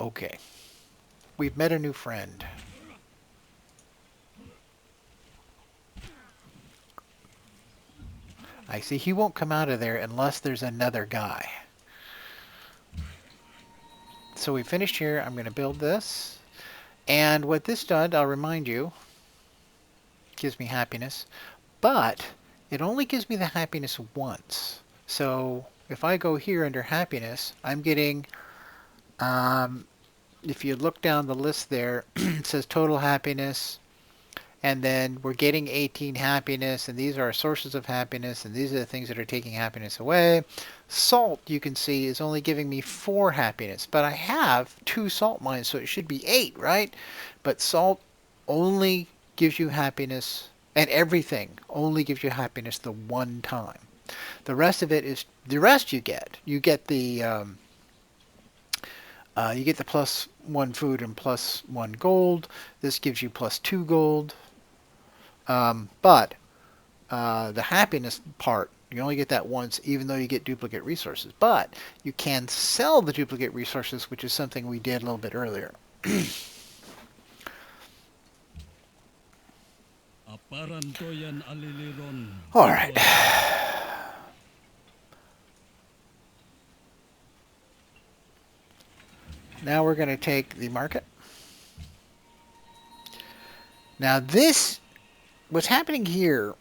okay. We've met a new friend. I see he won't come out of there unless there's another guy. So we finished here. I'm going to build this. And what this does, I'll remind you, gives me happiness. But it only gives me the happiness once. So if I go here under happiness, I'm getting, if you look down the list there, it says total happiness. And then we're getting 18 happiness, and these are our sources of happiness, and these are the things that are taking happiness away. Salt, you can see, is only giving me 4 happiness, but I have 2 salt mines, so it should be 8, right? But salt only gives you happiness, and everything only gives you happiness the one time. The rest of it is, the rest you get. You get the +1 food and +1 gold. This gives you +2 gold. But the happiness part, you only get that once, even though you get duplicate resources. But you can sell the duplicate resources, which is something we did a little bit earlier. All right. Now we're going to take the market. Now this, what's happening here,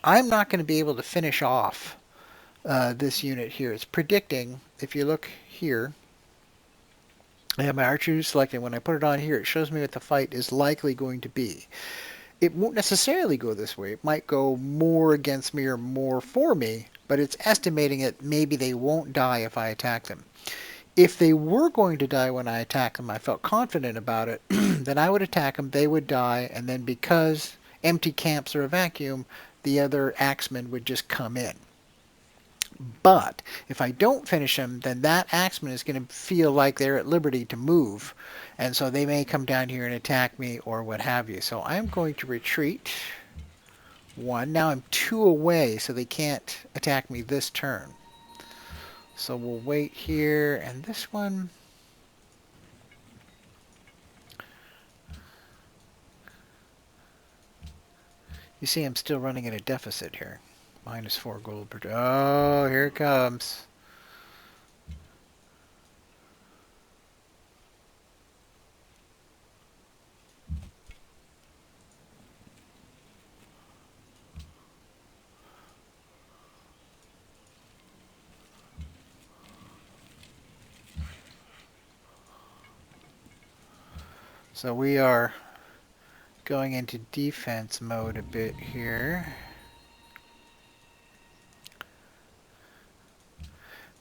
I'm not going to be able to finish off this unit here. It's predicting, if you look here, I have my archers selected. When I put it on here, it shows me what the fight is likely going to be. It won't necessarily go this way. It might go more against me or more for me, but it's estimating that maybe they won't die if I attack them. If they were going to die when I attack them, I felt confident about it, then I would attack them, they would die, and then because empty camps are a vacuum, the other axemen would just come in. But if I don't finish them, then that axeman is going to feel like they're at liberty to move, and so they may come down here and attack me or what have you. So I'm going to retreat 1. Now I'm 2 away, so they can't attack me this turn. So we'll wait here, and this one, you see I'm still running at a deficit here. -4 gold per, oh, here it comes. So we are going into defense mode a bit here.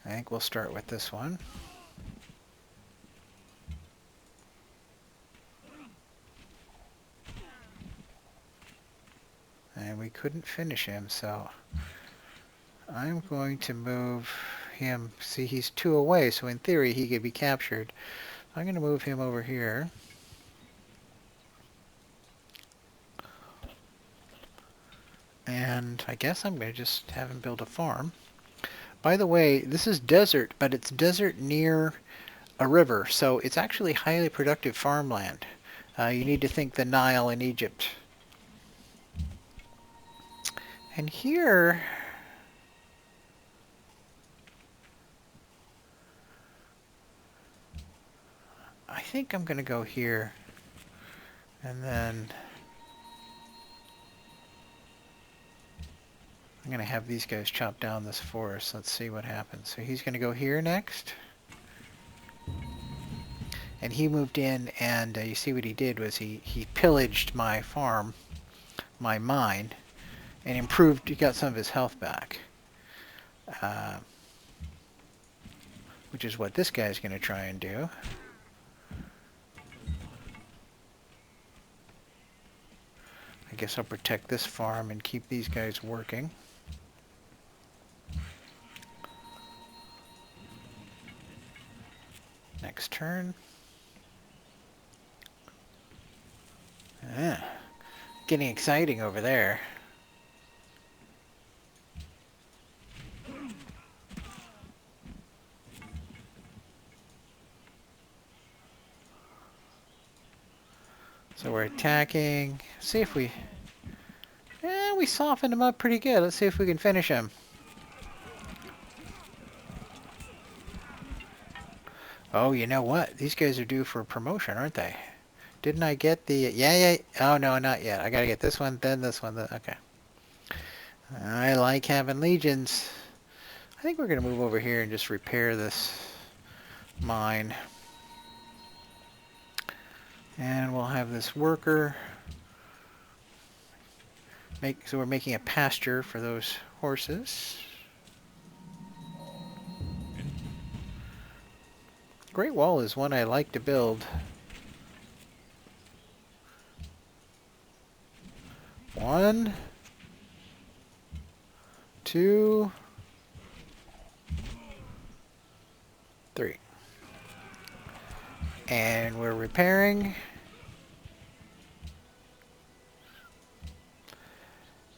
I think we'll start with this one. And we couldn't finish him, so I'm going to move him. See, he's 2 away, so in theory he could be captured. I'm going to move him over here. And I guess I'm going to just have him build a farm. By the way, this is desert, but it's desert near a river, so it's actually highly productive farmland. You need to think the Nile in Egypt. And here, I think I'm going to go here. And then I'm going to have these guys chop down this forest. Let's see what happens. So he's going to go here next. And he moved in, and you see what he did was he pillaged my farm, my mine, and improved, he got some of his health back. Which is what this guy's going to try and do. I guess I'll protect this farm and keep these guys working. Next turn. Ah, getting exciting over there. So we're attacking. See if we... we softened him up pretty good. Let's see if we can finish him. Oh, you know what? These guys are due for a promotion, aren't they? Didn't I get the... Yeah. Oh, no, not yet. I gotta get this one, then this one. Then... Okay. I like having legions. I think we're gonna move over here and just repair this mine. And we'll have this worker. So we're making a pasture for those horses. Great Wall is one I like to build. 1, 2, 3. And we're repairing.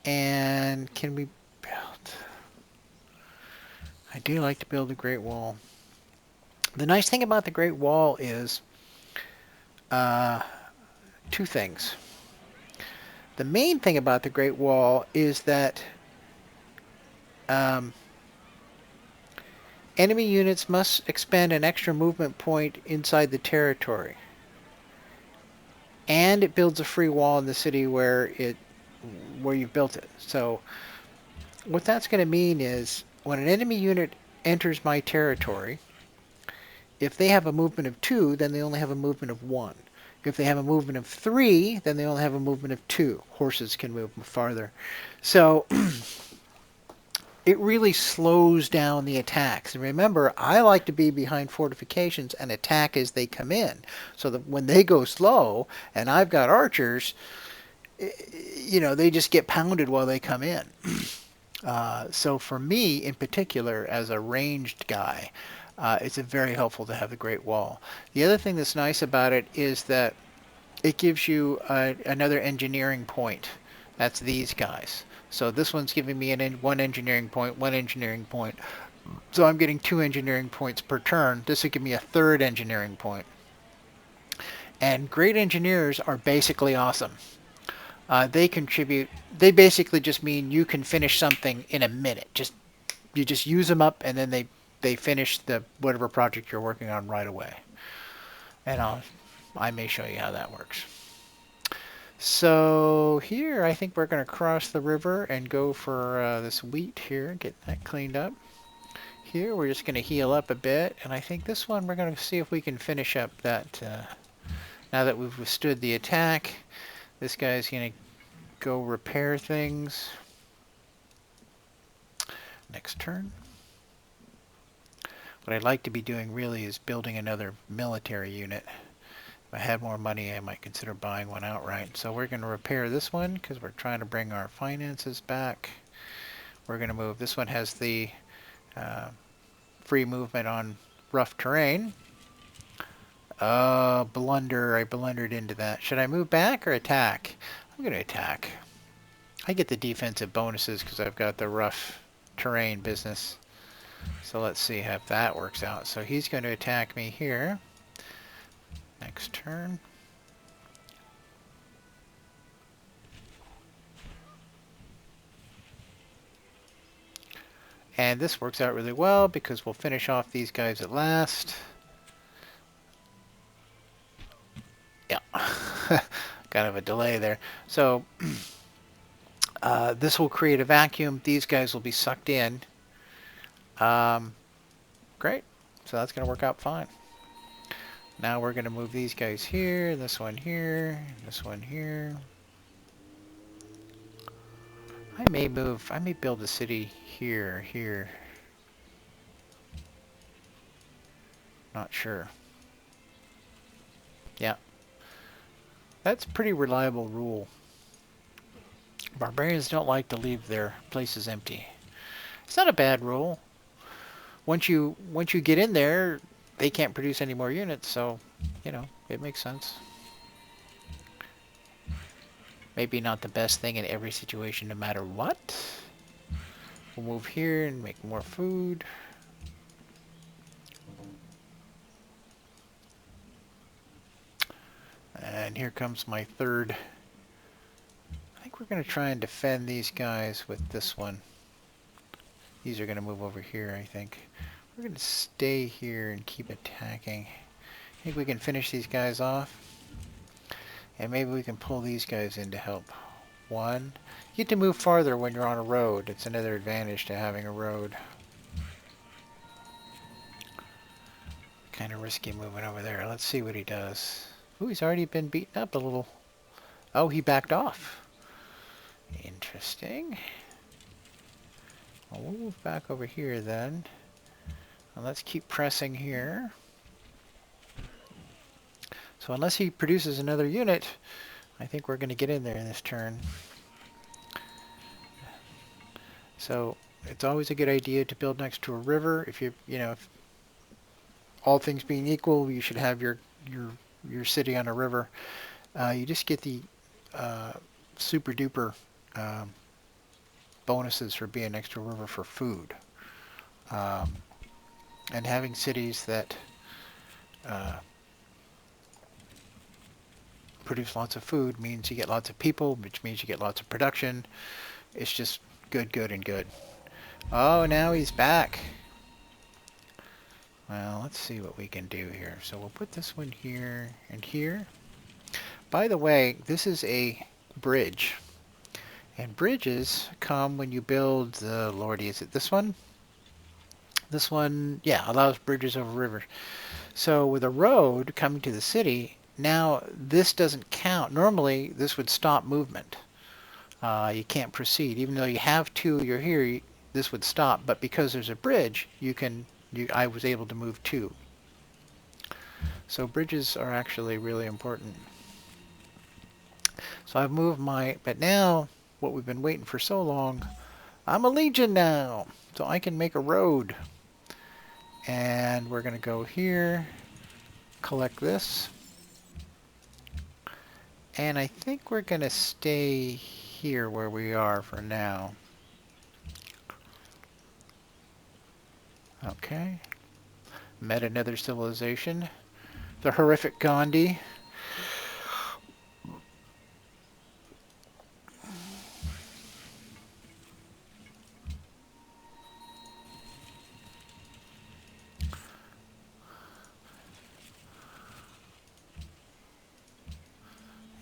And can we build? I do like to build a Great Wall. The nice thing about the Great Wall is two things. The main thing about the Great Wall is that enemy units must expend an extra movement point inside the territory. And it builds a free wall in the city where you've built it. So what that's going to mean is when an enemy unit enters my territory, if they have a movement of 2, then they only have a movement of 1. If they have a movement of 3, then they only have a movement of 2. Horses can move farther. So it really slows down the attacks. And remember, I like to be behind fortifications and attack as they come in. So that when they go slow and I've got archers, they just get pounded while they come in. So for me, in particular, as a ranged guy, it's very helpful to have the Great Wall. The other thing that's nice about it is that it gives you another engineering point. That's these guys. So this one's giving me one engineering point, one engineering point. So I'm getting 2 engineering points per turn. This would give me a 3rd engineering point. And great engineers are basically awesome. They contribute. They basically just mean you can finish something in a minute. You just use them up, and then they finish whatever project you're working on right away. And I may show you how that works. So here, I think we're going to cross the river and go for this wheat here, get that cleaned up. Here, we're just going to heal up a bit, and I think this one we're going to see if we can finish up that. Now that we've withstood the attack, this guy's going to go repair things. Next turn. What I'd like to be doing really is building another military unit. If I had more money, I might consider buying one outright. So we're going to repair this one because we're trying to bring our finances back. We're going to move. This one has the free movement on rough terrain. Blunder. I blundered into that. Should I move back or attack? I'm going to attack. I get the defensive bonuses because I've got the rough terrain business. So let's see how that works out. So he's going to attack me here. Next turn. And this works out really well because we'll finish off these guys at last. Yeah, kind of a delay there. So this will create a vacuum. These guys will be sucked in. Great. So that's going to work out fine. Now we're going to move these guys here, this one here, this one here. I may build a city here. Not sure. Yeah. That's a pretty reliable rule. Barbarians don't like to leave their places empty. It's not a bad rule. Once you get in there, they can't produce any more units, so, you know, it makes sense. Maybe not the best thing in every situation no matter what. We'll move here and make more food. And here comes my third. I think we're going to try and defend these guys with this one. These are going to move over here, I think. We're going to stay here and keep attacking. I think we can finish these guys off. And maybe we can pull these guys in to help. One. You get to move farther when you're on a road. It's another advantage to having a road. Kind of risky moving over there. Let's see what he does. Ooh, he's already been beaten up a little. Oh, he backed off. Interesting. Well, we'll move back over here then. And let's keep pressing here. So unless he produces another unit, I think we're going to get in there in this turn. So it's always a good idea to build next to a river. If if all things being equal, you should have your city on a river. You just get the super duper bonuses for being next to a river for food. And having cities that produce lots of food means you get lots of people, which means you get lots of production. It's just good, and good. Oh, now he's back. Well, let's see what we can do here. So we'll put this one here and here. By the way, this is a bridge. And bridges come when you build the, lordy, is it this one? This one, yeah, allows bridges over rivers. So with a road coming to the city, now this doesn't count. Normally, this would stop movement. You can't proceed. Even though you have two, you're here, this would stop. But because there's a bridge, I was able to move two. So bridges are actually really important. So I've moved but now, what we've been waiting for so long, I'm a legion now. So I can make a road. And we're going to go here, collect this. And I think we're going to stay here where we are for now. Okay. Met another civilization. The horrific Gandhi.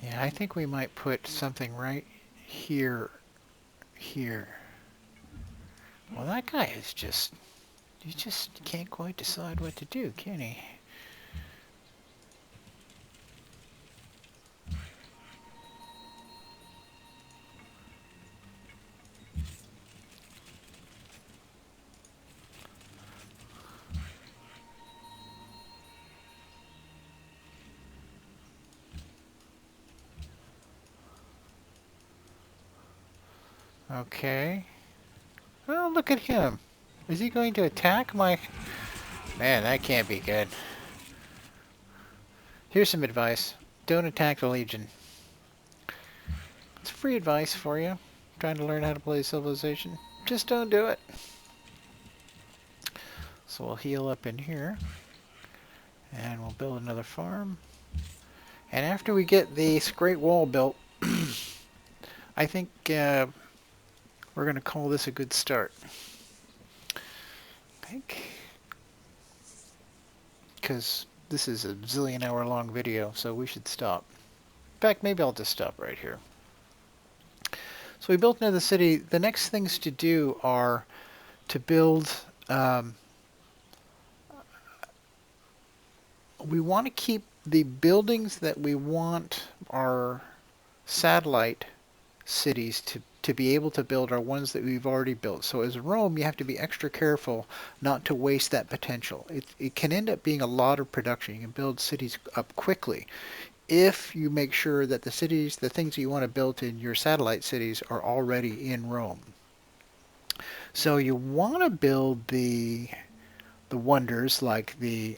Yeah, I think we might put something right here. Well, that guy is you just can't quite decide what to do, can he? Okay. Oh, look at him. Is he going to attack my... Man, that can't be good. Here's some advice. Don't attack the Legion. It's free advice for you. Trying to learn how to play Civilization. Just don't do it. So we'll heal up in here. And we'll build another farm. And after we get this Great Wall built, I think we're going to call this a good start. think, because this is a zillion hour long video, so we should stop. In fact, maybe I'll just stop right here. So we built another city. The next things to do are to build, we want to keep the buildings that we want our satellite cities to be able to build are ones that we've already built. So as Rome, you have to be extra careful not to waste that potential. It can end up being a lot of production. You can build cities up quickly if you make sure that the cities, the things that you want to build in your satellite cities are already in Rome. So you want to build the wonders like the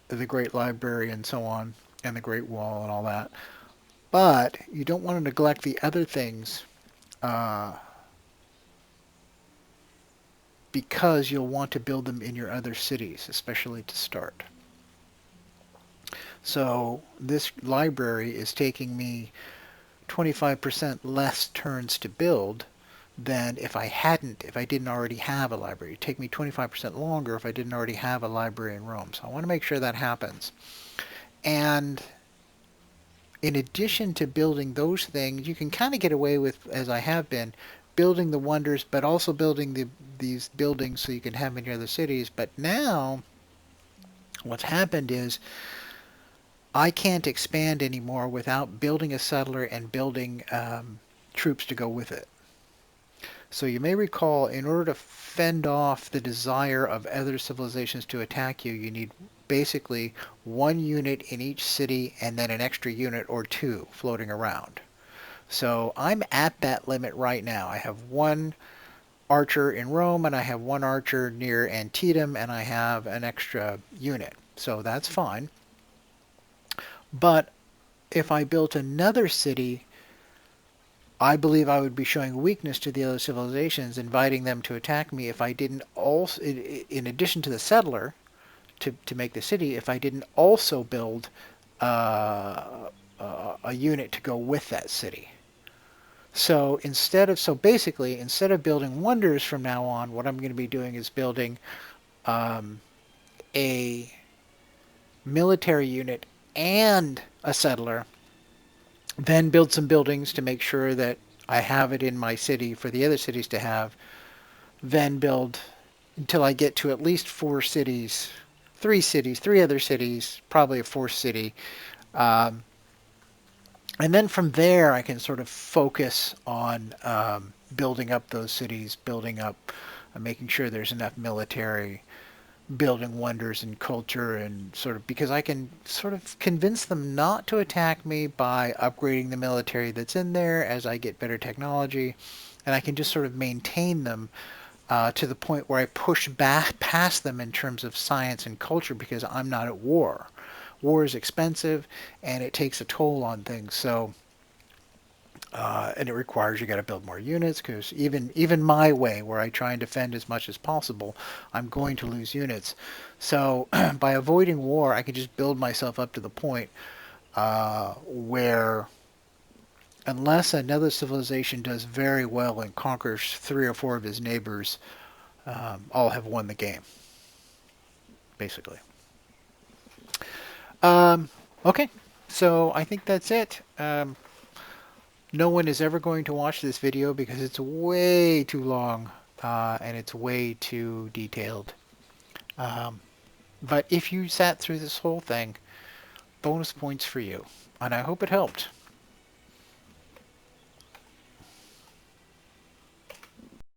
the Great Library and so on, and the Great Wall and all that. But you don't want to neglect the other things uh, because you'll want to build them in your other cities, especially to start. So this library is taking me 25% less turns to build than if I didn't already have a library. It'd take me 25% longer if I didn't already have a library in Rome. So I want to make sure that happens. And in addition to building those things, you can kind of get away with, as I have been, building the wonders, but also building these buildings so you can have them in your other cities. But now, what's happened is I can't expand anymore without building a settler and building troops to go with it. So you may recall, in order to fend off the desire of other civilizations to attack you, you need basically one unit in each city and then an extra unit or two floating around. So I'm at that limit right now. I have one archer in Rome and I have one archer near Antietam and I have an extra unit. So that's fine. But if I built another city, I believe I would be showing weakness to the other civilizations, inviting them to attack me if I didn't also, in addition to the settler, to make the city, if I didn't also build a unit to go with that city. So basically, instead of building wonders from now on, what I'm going to be doing is building a military unit and a settler, then build some buildings to make sure that I have it in my city for the other cities to have, then build until I get to at least three other cities, probably a fourth city. Um, and then from there, I can sort of focus on building up those cities, building up, making sure there's enough military, building wonders in culture, and sort of because I can sort of convince them not to attack me by upgrading the military that's in there as I get better technology, and I can just sort of maintain them to the point where I push back past them in terms of science and culture because I'm not at war. War is expensive and it takes a toll on things. So and it requires you got to build more units because even my way where I try and defend as much as possible, I'm going to lose units. So by avoiding war, I can just build myself up to the point where unless another civilization does very well and conquers 3 or 4 of his neighbors, I'll have won the game, basically. Okay, so I think that's it. No one is ever going to watch this video because it's way too long and it's way too detailed. But if you sat through this whole thing, bonus points for you. And I hope it helped.